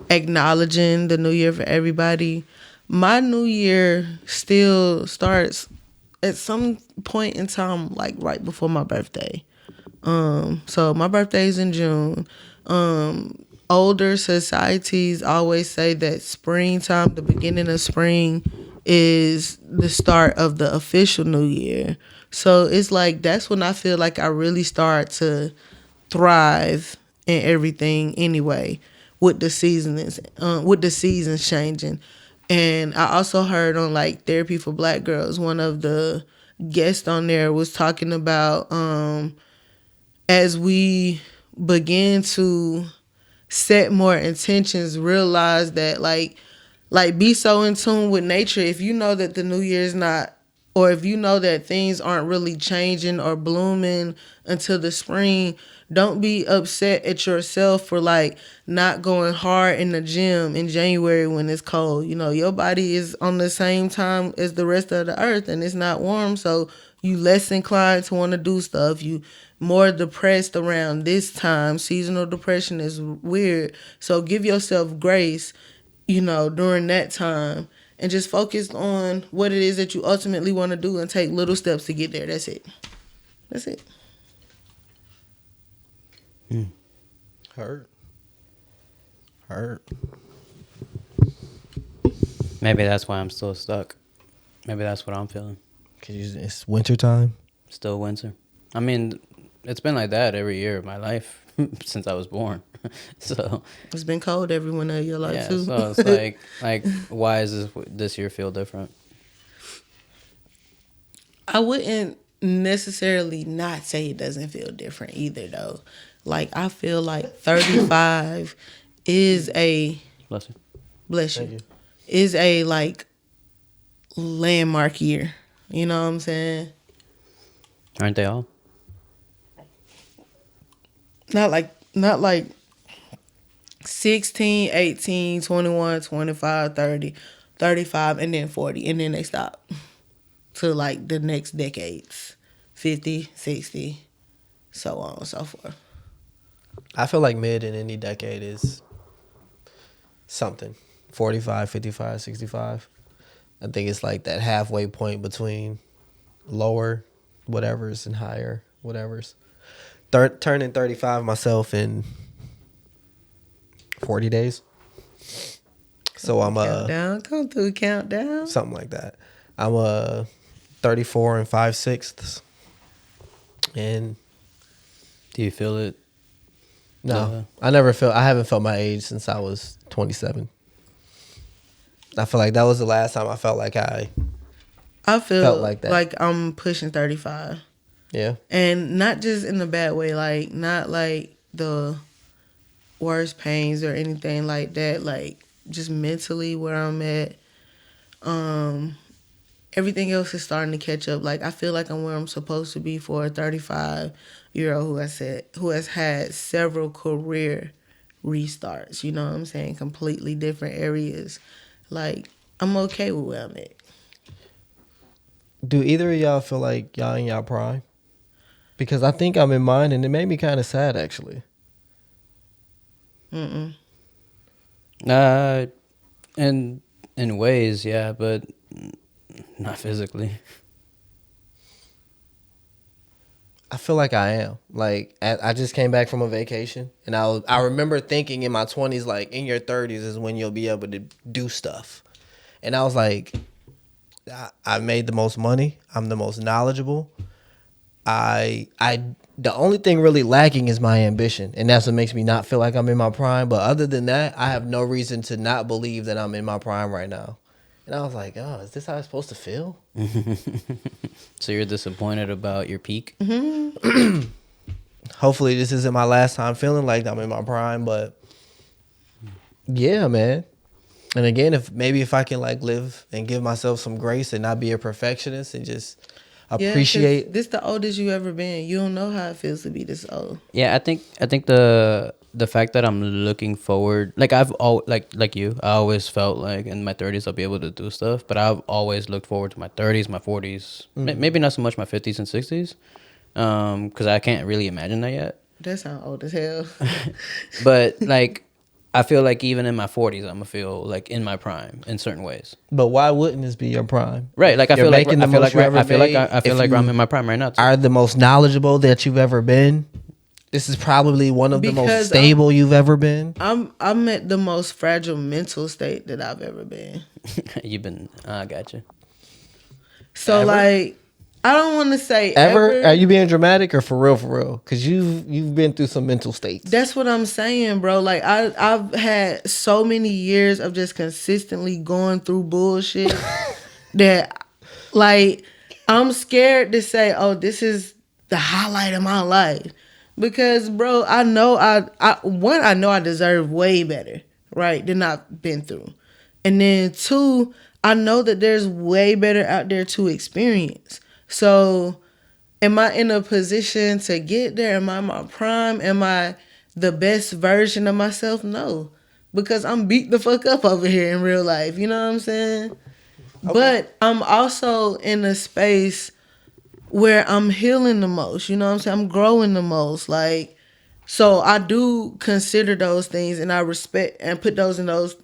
Speaker 1: acknowledging the new year for everybody, my new year still starts at some point in time, like right before my birthday. So my birthday is in June. Older societies always say that springtime, the beginning of spring, is the start of the official new year. So it's like that's when I feel like I really start to thrive in everything anyway, with the seasons changing. And I also heard on like Therapy for Black Girls, one of the guests on there was talking about as we begin to set more intentions, realize that like be so in tune with nature. If you know that the new year is not, or if you know that things aren't really changing or blooming until the spring, don't be upset at yourself for like not going hard in the gym in January when it's cold. You know, your body is on the same time as the rest of the earth and it's not warm, so you less inclined to want to do stuff. You more depressed around this time. Seasonal depression is weird. So give yourself grace, you know, during that time, and just focus on what it is that you ultimately want to do and take little steps to get there. That's it. That's it.
Speaker 3: Hurt.
Speaker 2: Maybe that's why I'm still stuck. Maybe that's what I'm feeling.
Speaker 3: Cause it's wintertime.
Speaker 2: Still winter. I mean, it's been like that every year of my life since I was born. So
Speaker 1: It's been cold every one of your life
Speaker 2: yeah,
Speaker 1: too.
Speaker 2: so it's like why is this year feel different?
Speaker 1: I wouldn't necessarily not say it doesn't feel different either though. Like I feel like 35 is a
Speaker 2: Bless you.
Speaker 1: bless you,
Speaker 3: Thank you.
Speaker 1: is a like landmark year. You know what I'm saying?
Speaker 2: Aren't they all?
Speaker 1: Not like 16, 18, 21, 25, 30, 35, and then 40, and then they stop to like the next decades, 50, 60, so on and so forth.
Speaker 3: I feel like mid in any decade is something. 45, 55, 65. I think it's like that halfway point between lower whatevers and higher whatevers. Turning 35 myself in 40 days. So I'm
Speaker 1: Countdown, come through countdown.
Speaker 3: something like that. I'm 34 and 5/6. And
Speaker 2: Do you feel it?
Speaker 3: no, I haven't felt my age since I was 27. I feel like that was the last time I felt like I
Speaker 1: feel
Speaker 3: felt like that.
Speaker 1: like I'm pushing 35.
Speaker 3: Yeah.
Speaker 1: And not just in a bad way, like not like the worst pains or anything like that, like just mentally where I'm at. Everything else is starting to catch up. Like I feel like I'm where I'm supposed to be for a 35-year-old who has had several career restarts. You know what I'm saying? Completely different areas. Like I'm okay with where I'm at.
Speaker 3: Do either of y'all feel like y'all in y'all prime? Because I think I'm in mine, and it made me kind of sad, actually.
Speaker 1: Mm-mm.
Speaker 2: In ways, yeah, but not physically.
Speaker 3: I feel like I am. Like, I just came back from a vacation, and I remember thinking in my 20s, like, in your 30s is when you'll be able to do stuff. And I was like, I made the most money. I'm the most knowledgeable. The only thing really lacking is my ambition, and that's what makes me not feel like I'm in my prime. But other than that, I have no reason to not believe that I'm in my prime right now. And I was like, oh, is this how it's supposed to feel?
Speaker 2: So you're disappointed about your peak?
Speaker 3: Hopefully this isn't my last time feeling like I'm in my prime, but yeah, man. And again, if I can like live and give myself some grace and not be a perfectionist and just appreciate.
Speaker 1: 'Cause this the oldest you ever been. You don't know how it feels to be this old.
Speaker 2: Yeah, I think the fact that I'm looking forward, like I've like you, I always felt like in my 30s I'll be able to do stuff, but I've always looked forward to my 30s, my 40s, maybe not so much my 50s and 60s, because I can't really imagine that yet.
Speaker 1: That sound old as hell.
Speaker 2: But like, I feel like even in my 40s, I'm gonna feel like in my prime in certain ways.
Speaker 3: But why wouldn't this be your prime?
Speaker 2: Right, like I
Speaker 3: You're
Speaker 2: feel like
Speaker 3: making the most you ever made.
Speaker 2: I feel
Speaker 3: If
Speaker 2: like
Speaker 3: you
Speaker 2: I'm in my prime right now. Too.
Speaker 3: are the most knowledgeable that you've ever been. This is probably one of the most
Speaker 1: Because
Speaker 3: stable you've ever been.
Speaker 1: I'm at the most fragile mental state that I've ever been.
Speaker 2: You've been, I gotcha.
Speaker 1: So
Speaker 3: Ever?
Speaker 1: like, I don't want to say
Speaker 3: Ever? Are you being dramatic or for real? For real? Because you've been through some mental states.
Speaker 1: That's what I'm saying, bro. Like I've had so many years of just consistently going through bullshit that like I'm scared to say, oh, this is the highlight of my life. Because bro, I know I know I deserve way better, right, than I've been through. And then two, I know that there's way better out there to experience. So am I in a position to get there? Am I in my prime? Am I the best version of myself? No. Because I'm beat the fuck up over here in real life. You know what I'm saying? Okay. But I'm also in a space where I'm healing the most. You know what I'm saying? I'm growing the most. Like, so I do consider those things and I respect and put those in those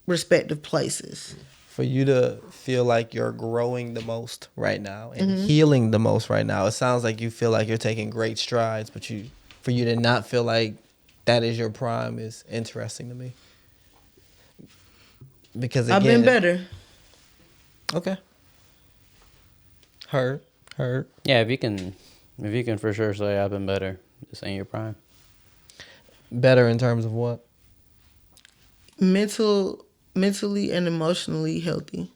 Speaker 1: respective places.
Speaker 3: For you to feel like you're growing the most right now and healing the most right now, it sounds like you feel like you're taking great strides, but for you to not feel like that is your prime is interesting to me. Because again,
Speaker 1: I've been better.
Speaker 3: Okay. Heard.
Speaker 2: Yeah, if you can for sure say I've been better, this ain't your prime.
Speaker 3: Better in terms of what?
Speaker 1: Mentally and emotionally healthy.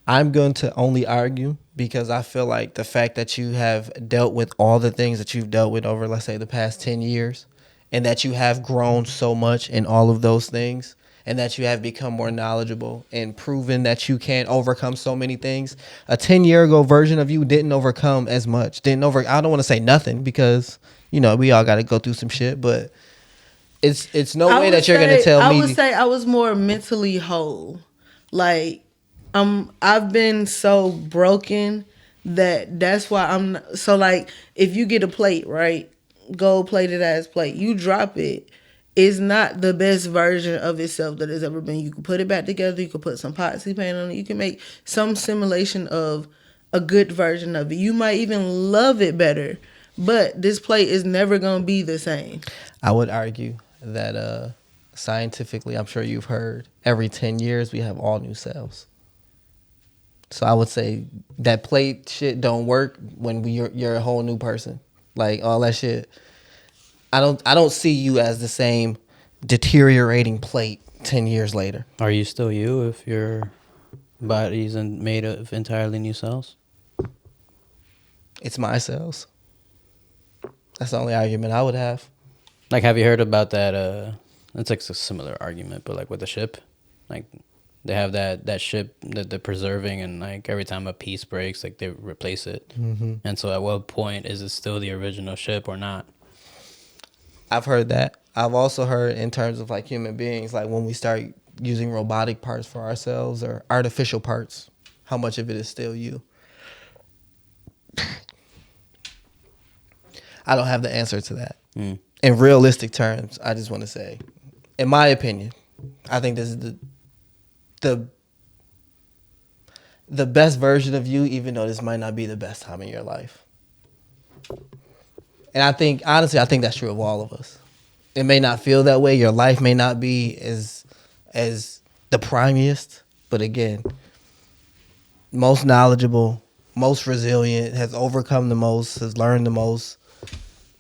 Speaker 3: I'm going to only argue because I feel like the fact that you have dealt with all the things that you've dealt with over, let's say, the past 10 years, and that you have grown so much in all of those things, and that you have become more knowledgeable and proven that you can overcome so many things. A 10-year ago version of you didn't overcome as much. I don't want to say nothing because, we all got to go through some shit, but it's no way that you're going to tell me.
Speaker 1: I would say I was more mentally whole. Like, I've been so broken that's why I'm so like, if you get a plate, right, gold plated ass plate, you drop it, it's not the best version of itself that has ever been. You can put it back together, you can put some epoxy paint on it, you can make some simulation of a good version of it. You might even love it better, but this plate is never gonna be the same.
Speaker 3: I would argue that scientifically, I'm sure you've heard, every 10 years we have all new cells. So I would say that plate shit don't work when you're a whole new person. Like, all that shit. I don't see you as the same deteriorating plate 10 years later.
Speaker 2: Are you still you if your body's made of entirely new cells?
Speaker 3: It's my cells. That's the only argument I would have.
Speaker 2: Like, have you heard about that? It's like a similar argument, but like with the ship. Like, they have that ship that they're preserving, and like every time a piece breaks, like they replace it. Mm-hmm. And so at what point is it still the original ship or not?
Speaker 3: I've heard that. I've also heard in terms of like human beings, like when we start using robotic parts for ourselves or artificial parts, how much of it is still you? I don't have the answer to that. In realistic terms, I just want to say, in my opinion, I think this is the best version of you, even though this might not be the best time in your life. And I think that's true of all of us. It may not feel that way. Your life may not be as the primiest, but again, most knowledgeable, most resilient, has overcome the most, has learned the most,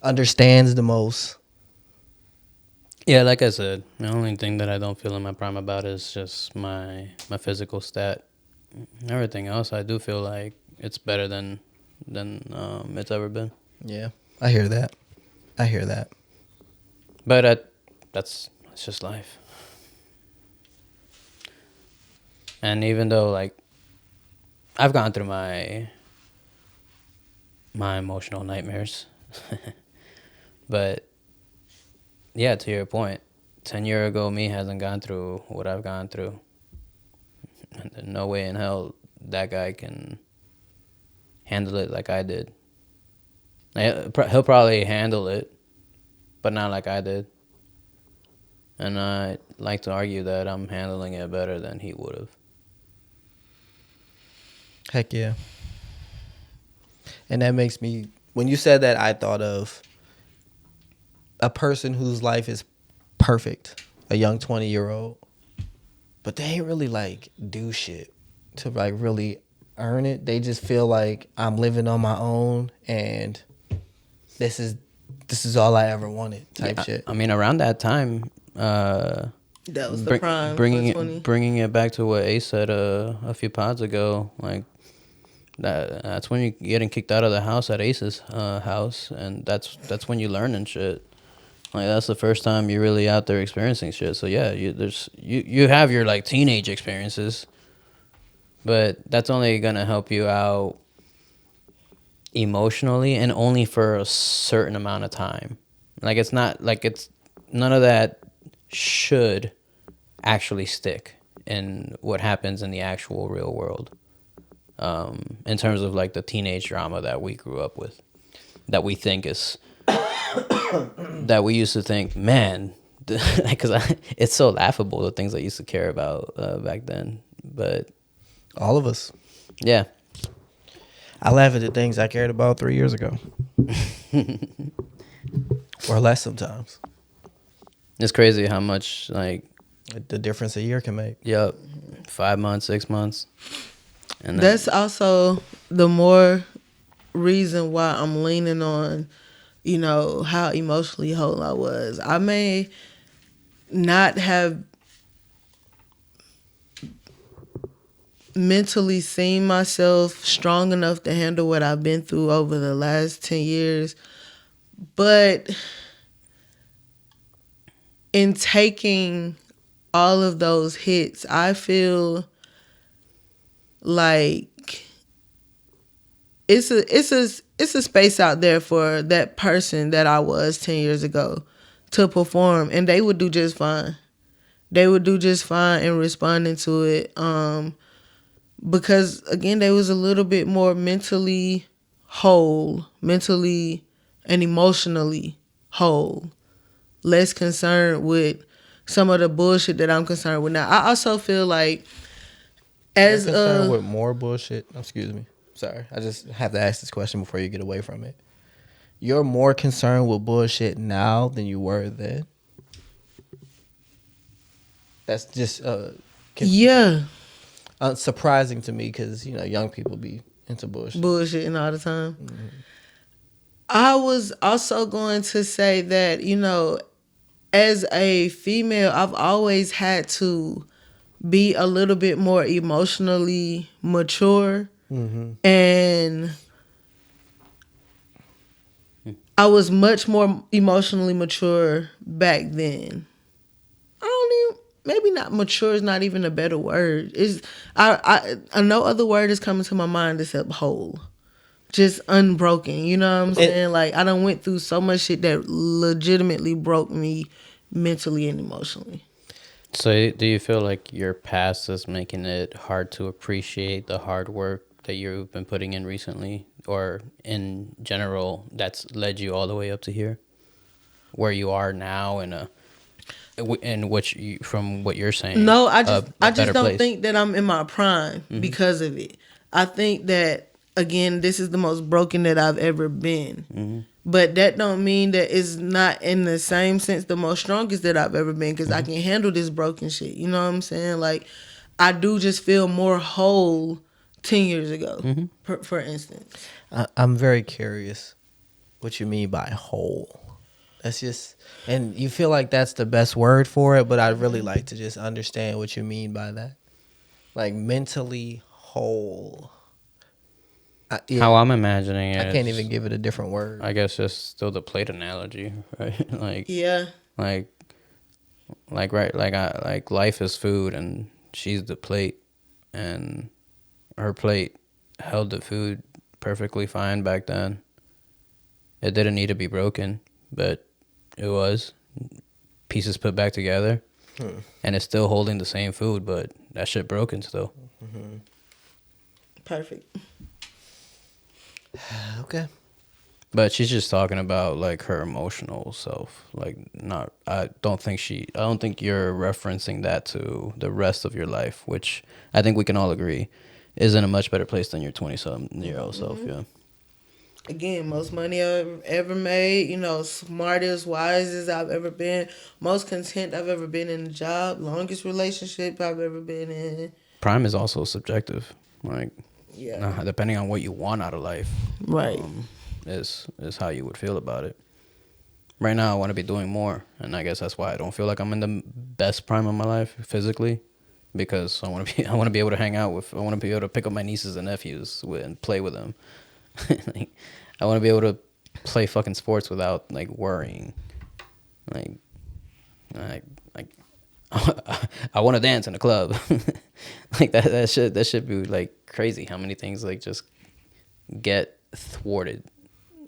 Speaker 3: understands the most.
Speaker 2: Yeah, like I said, the only thing that I don't feel in my prime about is just my physical stat. Everything else, I do feel like it's better than it's ever been.
Speaker 3: Yeah, I hear that.
Speaker 2: But that's just life. And even though, like, I've gone through my emotional nightmares, but yeah, to your point, 10 years ago me hasn't gone through what I've gone through. And there's no way in hell that guy can handle it like I did. He'll probably handle it, but not like I did. And I like to argue that I'm handling it better than he would have.
Speaker 3: Heck yeah. And that makes me, when you said that, I thought of a person whose life is perfect, a young 20-year-old, but they ain't really like do shit to like really earn it. They just feel like I'm living on my own and this is all I ever wanted type shit.
Speaker 2: I mean, around that time,
Speaker 1: that was the prime.
Speaker 2: Bringing it back to what Ace said a few pods ago, like that's when you're getting kicked out of the house at Ace's house, and that's when you learn and shit. Like, that's the first time you're really out there experiencing shit. So yeah, you have your like teenage experiences, but that's only gonna help you out emotionally and only for a certain amount of time. Like, it's not like it's none of that should actually stick in what happens in the actual real world. In terms of like the teenage drama that we grew up with, that we think is that we used to think, man, because it's so laughable, the things I used to care about back then. But
Speaker 3: all of us,
Speaker 2: yeah,
Speaker 3: I laugh at the things I cared about 3 years ago, or less sometimes.
Speaker 2: It's crazy how much like
Speaker 3: the difference a year can make.
Speaker 2: Yep, 5 months, 6 months. And
Speaker 1: that's also the more reason why I'm leaning on you know, how emotionally whole I was. I may not have mentally seen myself strong enough to handle what I've been through over the last 10 years, but in taking all of those hits, I feel like it's a space out there for that person that I was 10 years ago to perform, and they would do just fine. They would do just fine in responding to it. Because again, they was a little bit more mentally whole, mentally and emotionally whole, less concerned with some of the bullshit that I'm concerned with now. I also feel like as
Speaker 3: You're concerned with more bullshit. Excuse me. Sorry, I just have to ask this question before you get away from it. You're more concerned with bullshit now than you were then. That's just
Speaker 1: yeah,
Speaker 3: surprising to me because young people be into
Speaker 1: bullshitting all the time. Mm-hmm. I was also going to say that as a female, I've always had to be a little bit more emotionally mature, and I was much more emotionally mature back then. Maybe not mature is not even a better word. I no other word is coming to my mind except whole. Just unbroken. You know what I'm saying? Like, I done went through so much shit that legitimately broke me mentally and emotionally.
Speaker 2: So do you feel like your past is making it hard to appreciate the hard work that you've been putting in recently, or in general that's led you all the way up to here, where you are now in which from what you're saying?
Speaker 1: No, I just don't
Speaker 2: place.
Speaker 1: think that I'm in my prime because of it. I think that, again, this is the most broken that I've ever been. But that don't mean that it's not in the same sense the most strongest that I've ever been, because I can handle this broken shit. You know what I'm saying? Like, I do just feel more whole 10 years ago, for instance.
Speaker 3: I'm very curious what you mean by whole. That's just, and you feel like that's the best word for it, but I'd really like to just understand what you mean by that. Like, mentally whole.
Speaker 2: How I'm imagining it,
Speaker 3: I can't even give it a different word.
Speaker 2: I guess just still the plate analogy, right? Like,
Speaker 1: yeah,
Speaker 2: like life is food, and she's the plate, and her plate held the food perfectly fine back then. It didn't need to be broken, but it was. Pieces put back together, and it's still holding the same food, but that shit broken still.
Speaker 1: perfect.
Speaker 3: Okay.
Speaker 2: But she's just talking about like her emotional self. Like, I don't think you're referencing that to the rest of your life, which I think we can all agree is in a much better place than your 20-something-year-old self. Yeah.
Speaker 1: Again, most money I've ever made, smartest, wisest I've ever been, most content I've ever been in a job, longest relationship I've ever been in.
Speaker 2: Prime is also subjective. Like,
Speaker 1: yeah,
Speaker 2: depending on what you want out of life,
Speaker 1: right,
Speaker 2: is how you would feel about it. Right now, I want to be doing more, and I guess that's why I don't feel like I'm in the best prime of my life physically, because I want to be able to hang out with, I want to be able to pick up my nieces and nephews and play with them. Like, I want to be able to play fucking sports without like worrying. Like I want to dance in a club. Like that should be like crazy how many things like just get thwarted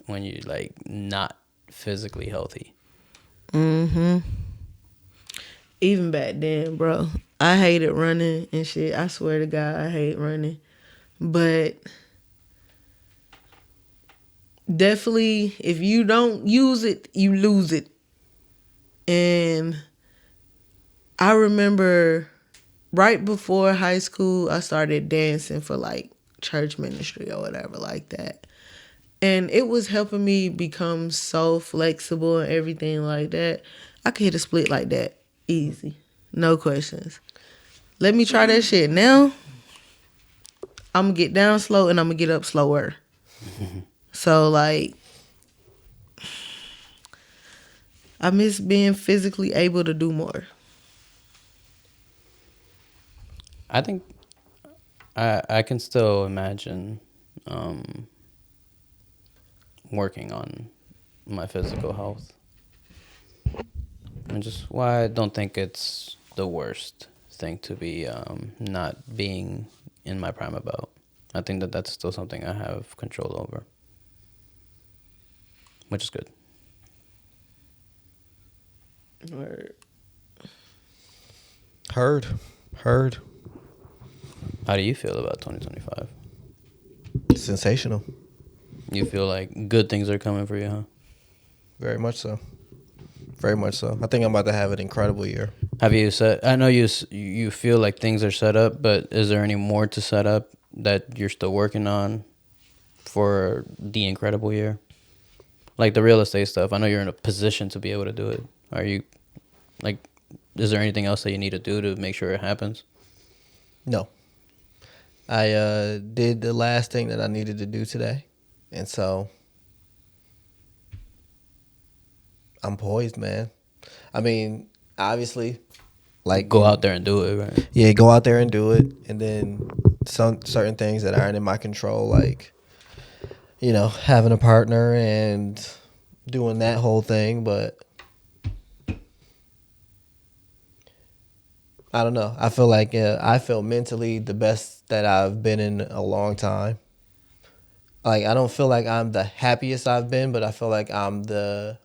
Speaker 2: when you're like not physically healthy.
Speaker 1: Even back then, bro, I hated running and shit. I swear to God, I hate running. But definitely, if you don't use it, you lose it. And I remember right before high school, I started dancing for like church ministry or whatever like that. And it was helping me become so flexible and everything like that. I could hit a split like that. Easy. No questions. Let me try that shit now. I'm going to get down slow and I'm going to get up slower. So, like, I miss being physically able to do more.
Speaker 2: I think I can still imagine working on my physical health. And just why I don't think it's the worst thing to be not being in my prime about. I think that that's still something I have control over, which is good.
Speaker 1: Word.
Speaker 3: Heard.
Speaker 2: How do you feel about 2025?
Speaker 3: Sensational.
Speaker 2: You feel like good things are coming for you, huh?
Speaker 3: Very much so. Very much so. I think I'm about to have an incredible year.
Speaker 2: Have you set? I know you feel like things are set up, but is there any more to set up that you're still working on for the incredible year? Like the real estate stuff. I know you're in a position to be able to do it. Are you like? Is there anything else that you need to do to make sure it happens?
Speaker 3: No. I did the last thing that I needed to do today. And so I'm poised, man. I mean, obviously, like
Speaker 2: Go out there and do it, right?
Speaker 3: Yeah, go out there and do it. And then some certain things that aren't in my control, like, you know, having a partner and doing that whole thing. But I don't know. I feel like I feel mentally the best that I've been in a long time. Like, I don't feel like I'm the happiest I've been, but I feel like I'm the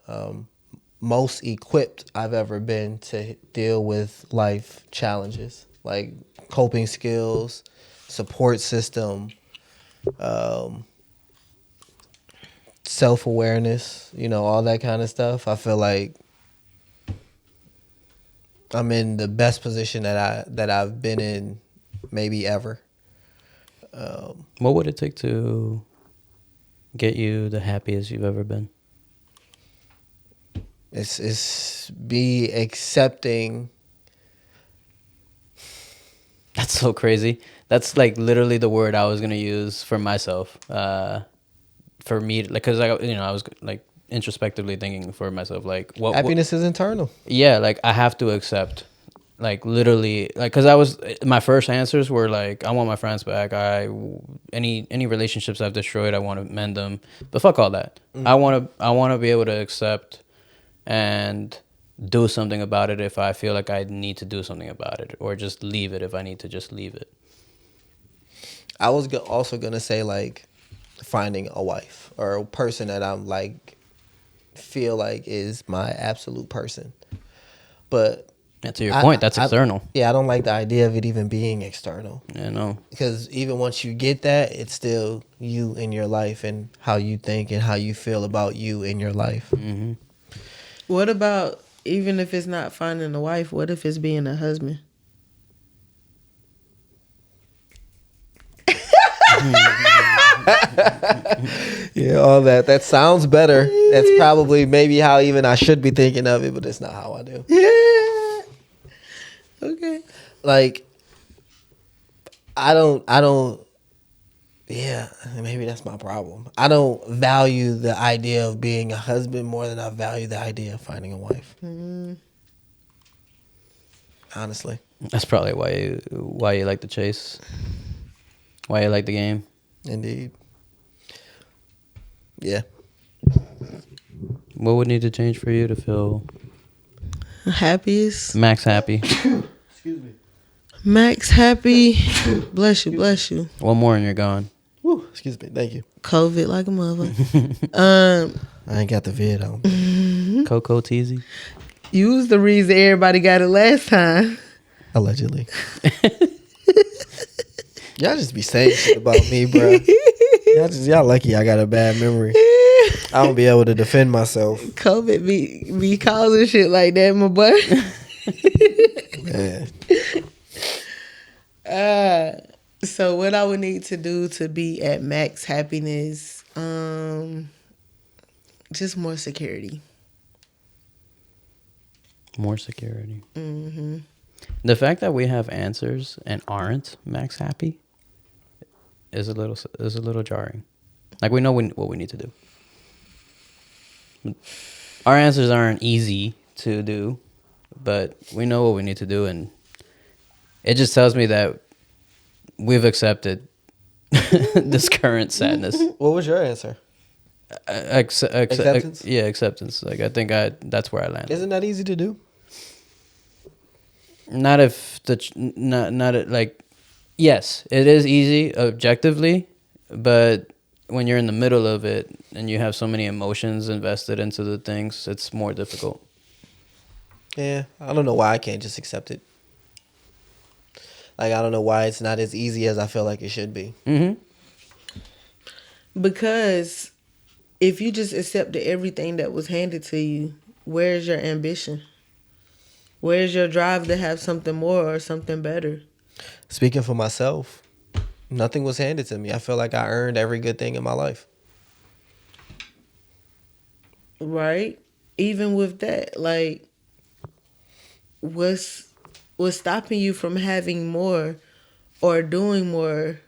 Speaker 3: most equipped I've ever been to deal with life challenges, like coping skills, support system, self-awareness, you know, all that kind of stuff. I feel like I'm in the best position that I've been in maybe ever.
Speaker 2: What would it take to get you the happiest you've ever been?
Speaker 3: It's be accepting.
Speaker 2: That's so crazy. That's like literally the word I was gonna use for myself. For me, like, cause I was like introspectively thinking for myself, like, what
Speaker 3: Happiness is internal.
Speaker 2: Yeah, like I have to accept, like literally, like, cause my first answers were like, I want my friends back. Any relationships I've destroyed, I want to mend them. But fuck all that. I want to be able to accept and do something about it if I feel like I need to do something about it, or just leave it if I need to just leave it.
Speaker 3: I was also gonna say, like, finding a wife or a person that I'm like feel like is my absolute person. But
Speaker 2: to your point, that's external.
Speaker 3: I don't like the idea of it even being external.
Speaker 2: Yeah, no.
Speaker 3: Because even once you get that, it's still you in your life and how you think and how you feel about you in your life.
Speaker 2: Mm-hmm.
Speaker 1: What about, even if it's not finding a wife, what if it's being a husband?
Speaker 3: Yeah, all that. That sounds better. That's probably maybe how even I should be thinking of it, but it's not how I do.
Speaker 1: Yeah. Okay.
Speaker 3: Like, I don't, yeah, maybe that's my problem. I don't value the idea of being a husband more than I value the idea of finding a wife. Honestly.
Speaker 2: That's probably why you like the chase, why you like the game.
Speaker 3: Indeed. Yeah.
Speaker 2: What would need to change for you to feel
Speaker 1: Happiest.
Speaker 2: max happy?
Speaker 3: Excuse me.
Speaker 1: Max happy. Bless you, bless you.
Speaker 2: One more and you're gone.
Speaker 3: Woo, excuse me. Thank you.
Speaker 1: COVID like a mother.
Speaker 3: I ain't got the vid on.
Speaker 2: Coco Teasy.
Speaker 1: You was the reason everybody got it last time.
Speaker 3: Allegedly. Y'all just be saying shit about me, bro. Y'all lucky I got a bad memory. I don't be able to defend myself.
Speaker 1: COVID be causing shit like that, my boy.
Speaker 3: Man.
Speaker 1: So what I would need to do to be at max happiness, just more security.
Speaker 2: More security.
Speaker 1: Mm-hmm.
Speaker 2: The fact that we have answers and aren't max happy is a little jarring. Like, we know what we need to do. our answers aren't easy to do, but we know what we need to do, and it just tells me that we've accepted this current sadness.
Speaker 3: What was your answer?
Speaker 2: Acceptance? Yeah, acceptance. Like I think that's where I landed.
Speaker 3: Isn't that easy to do?
Speaker 2: Not if like, yes, it is easy objectively, but when you're in the middle of it and you have so many emotions invested into the things, it's more difficult.
Speaker 3: Yeah, I don't know why I can't just accept it. Like, I don't know why it's not as easy as I feel like it should be.
Speaker 2: Mm-hmm.
Speaker 1: Because if you just accepted everything that was handed to you, where's your ambition? Where's your drive to have something more or something better?
Speaker 3: Speaking for myself, nothing was handed to me. I feel like I earned every good thing in my life.
Speaker 1: Right? Even with that, like, what's stopping you from having more or doing more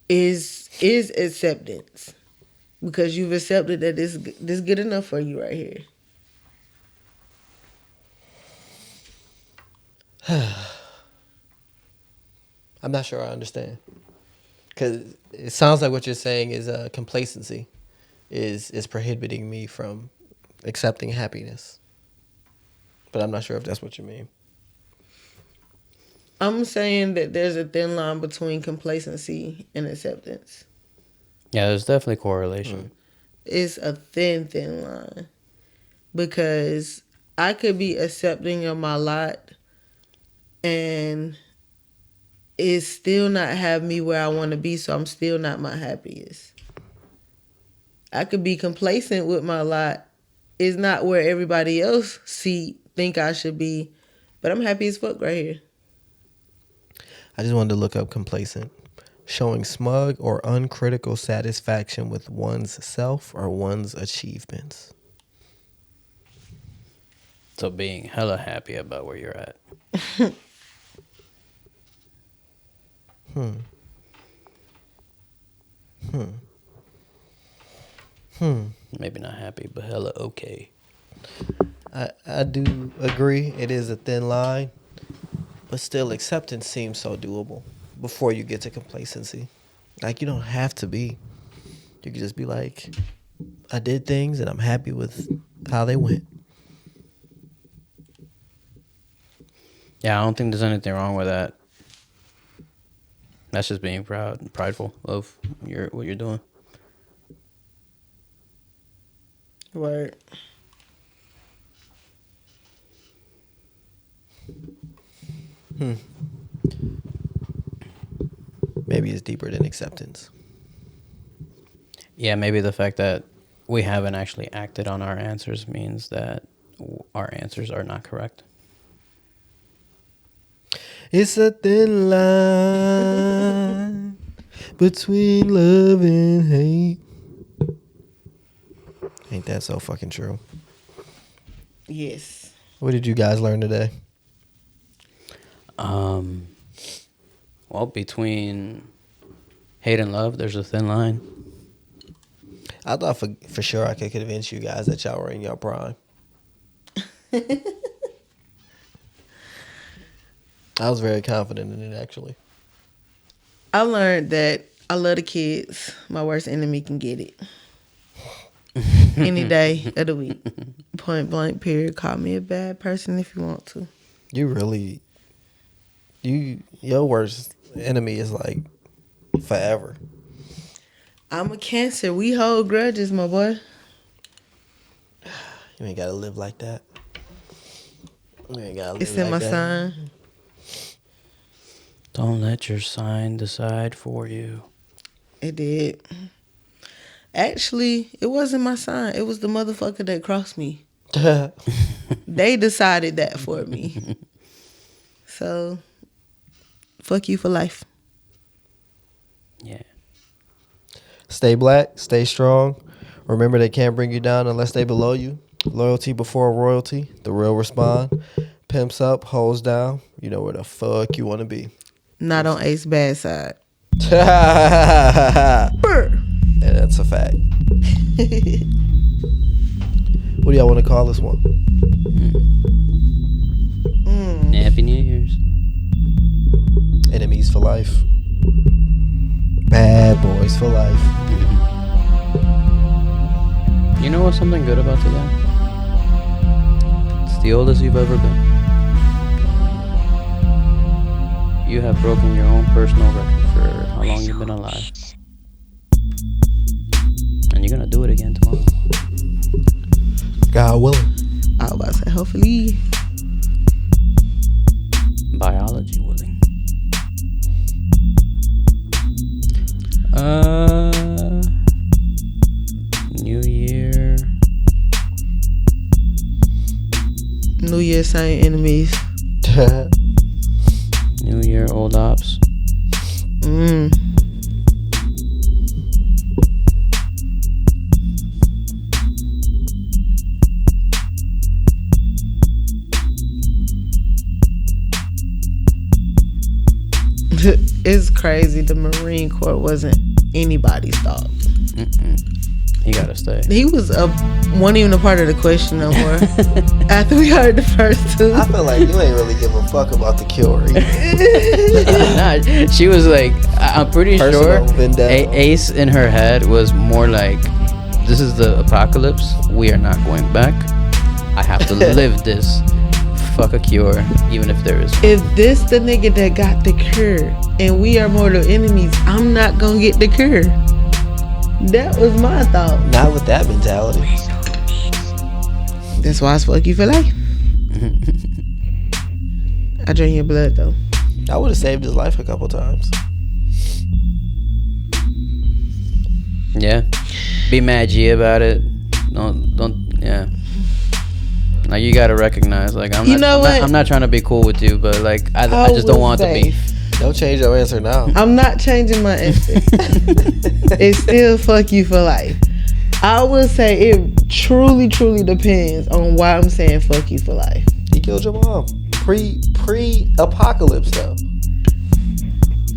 Speaker 1: is acceptance. Because you've accepted that this good enough for you right here.
Speaker 3: I'm not sure I understand. Because it sounds like what you're saying is complacency is prohibiting me from accepting happiness. But I'm not sure if that's what you mean.
Speaker 1: I'm saying that there's a thin line between complacency and acceptance.
Speaker 2: Yeah, there's definitely correlation.
Speaker 1: It's a thin line. Because I could be accepting of my lot and it still not have me where I want to be, so I'm still not my happiest. I could be complacent with my lot. It's not where everybody else think I should be, but I'm happy as fuck right here.
Speaker 3: I just wanted to look up complacent. Showing smug or uncritical satisfaction with one's self or one's achievements.
Speaker 2: So being hella happy about where you're at. Maybe not happy, but hella okay.
Speaker 3: I do agree it is a thin line, but still acceptance seems so doable before you get to complacency. Like, you don't have to be. You can just be like, I did things and I'm happy with how they went.
Speaker 2: Yeah, I don't think there's anything wrong with that. That's just being proud and prideful of what you're doing.
Speaker 1: Word.
Speaker 3: Maybe it's deeper than acceptance.
Speaker 2: Yeah, maybe the fact that we haven't actually acted on our answers means that our answers are not correct.
Speaker 3: It's a thin line between love and hate. Ain't that so fucking true?
Speaker 1: Yes.
Speaker 3: What did you guys learn today?
Speaker 2: Well, between hate and love, there's a thin line.
Speaker 3: I thought for sure I could convince you guys that y'all were in your prime. I was very confident in it, actually.
Speaker 1: I learned that I love the kids. My worst enemy can get it. Any day of the week. Point blank, period. Call me a bad person if you want to.
Speaker 3: You really... Your worst enemy is like forever.
Speaker 1: I'm a Cancer. We hold grudges, my boy.
Speaker 3: You ain't gotta live like that. You ain't gotta live
Speaker 1: It's in
Speaker 3: like
Speaker 1: my
Speaker 3: that.
Speaker 1: sign.
Speaker 2: Don't let your sign decide for you.
Speaker 1: It did. Actually, it wasn't my sign. It was the motherfucker that crossed me. They decided that for me. So, fuck you for life.
Speaker 2: Yeah.
Speaker 3: Stay black, stay strong. Remember, they can't bring you down unless they below you. Loyalty before royalty. The real respond. Pimps up, hoes down. You know where the fuck you want to be.
Speaker 1: Not on Ace bad side.
Speaker 3: Yeah, that's a fact. What do y'all want to call this one?
Speaker 2: Happy New Year's.
Speaker 3: Enemies for life. Bad boys for life.
Speaker 2: You know what's something good about today? It's the oldest you've ever been. You have broken your own personal record for how long you've been alive. And you're gonna do it again tomorrow.
Speaker 3: God willing.
Speaker 1: I was about to say, hopefully.
Speaker 2: Biology willing. New Year.
Speaker 1: New Year, same enemies.
Speaker 2: New Year, old ops.
Speaker 1: It's crazy. The Marine Corps wasn't anybody's thought.
Speaker 2: He gotta stay.
Speaker 1: He wasn't even a part of the question no more. After we heard the first two.
Speaker 3: I feel like you ain't really give a fuck about the cure.
Speaker 2: Nah, she was like, I'm pretty
Speaker 3: Personal
Speaker 2: sure
Speaker 3: vendetta.
Speaker 2: Ace in her head was more like, this is the apocalypse. We are not going back. I have to live this. Fuck a cure, even if there is one.
Speaker 1: If this the nigga that got the cure and we are mortal enemies, I'm not gonna get the cure. That was my thought.
Speaker 3: Not with that mentality.
Speaker 1: That's why it's fuck you for life. I drain your blood though.
Speaker 3: I would have saved his life a couple times.
Speaker 2: Yeah. Be mad G about it. Don't, yeah. Like, you gotta recognize, like, I'm not trying to be cool with you, but like, I just don't want the beef.
Speaker 3: Don't change your answer now.
Speaker 1: I'm not changing my answer. It's still fuck you for life. I would say it truly depends on why I'm saying fuck you for life.
Speaker 3: He killed your mom. Pre-apocalypse though.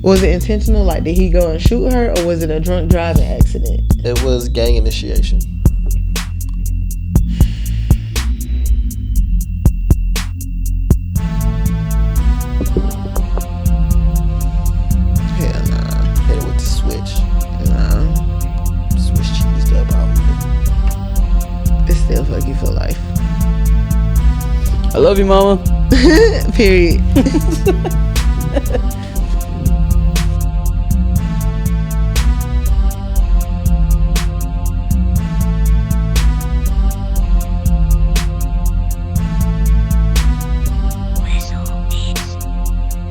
Speaker 1: Was it intentional? Like, did he go and shoot her, or was it a drunk driving accident?
Speaker 3: It was gang initiation.
Speaker 1: Hell nah.
Speaker 3: Hit it with the switch.
Speaker 1: Nah.
Speaker 3: Switch cheesed up out here.
Speaker 1: It's still fuck you for life.
Speaker 2: I love you, mama.
Speaker 1: Period.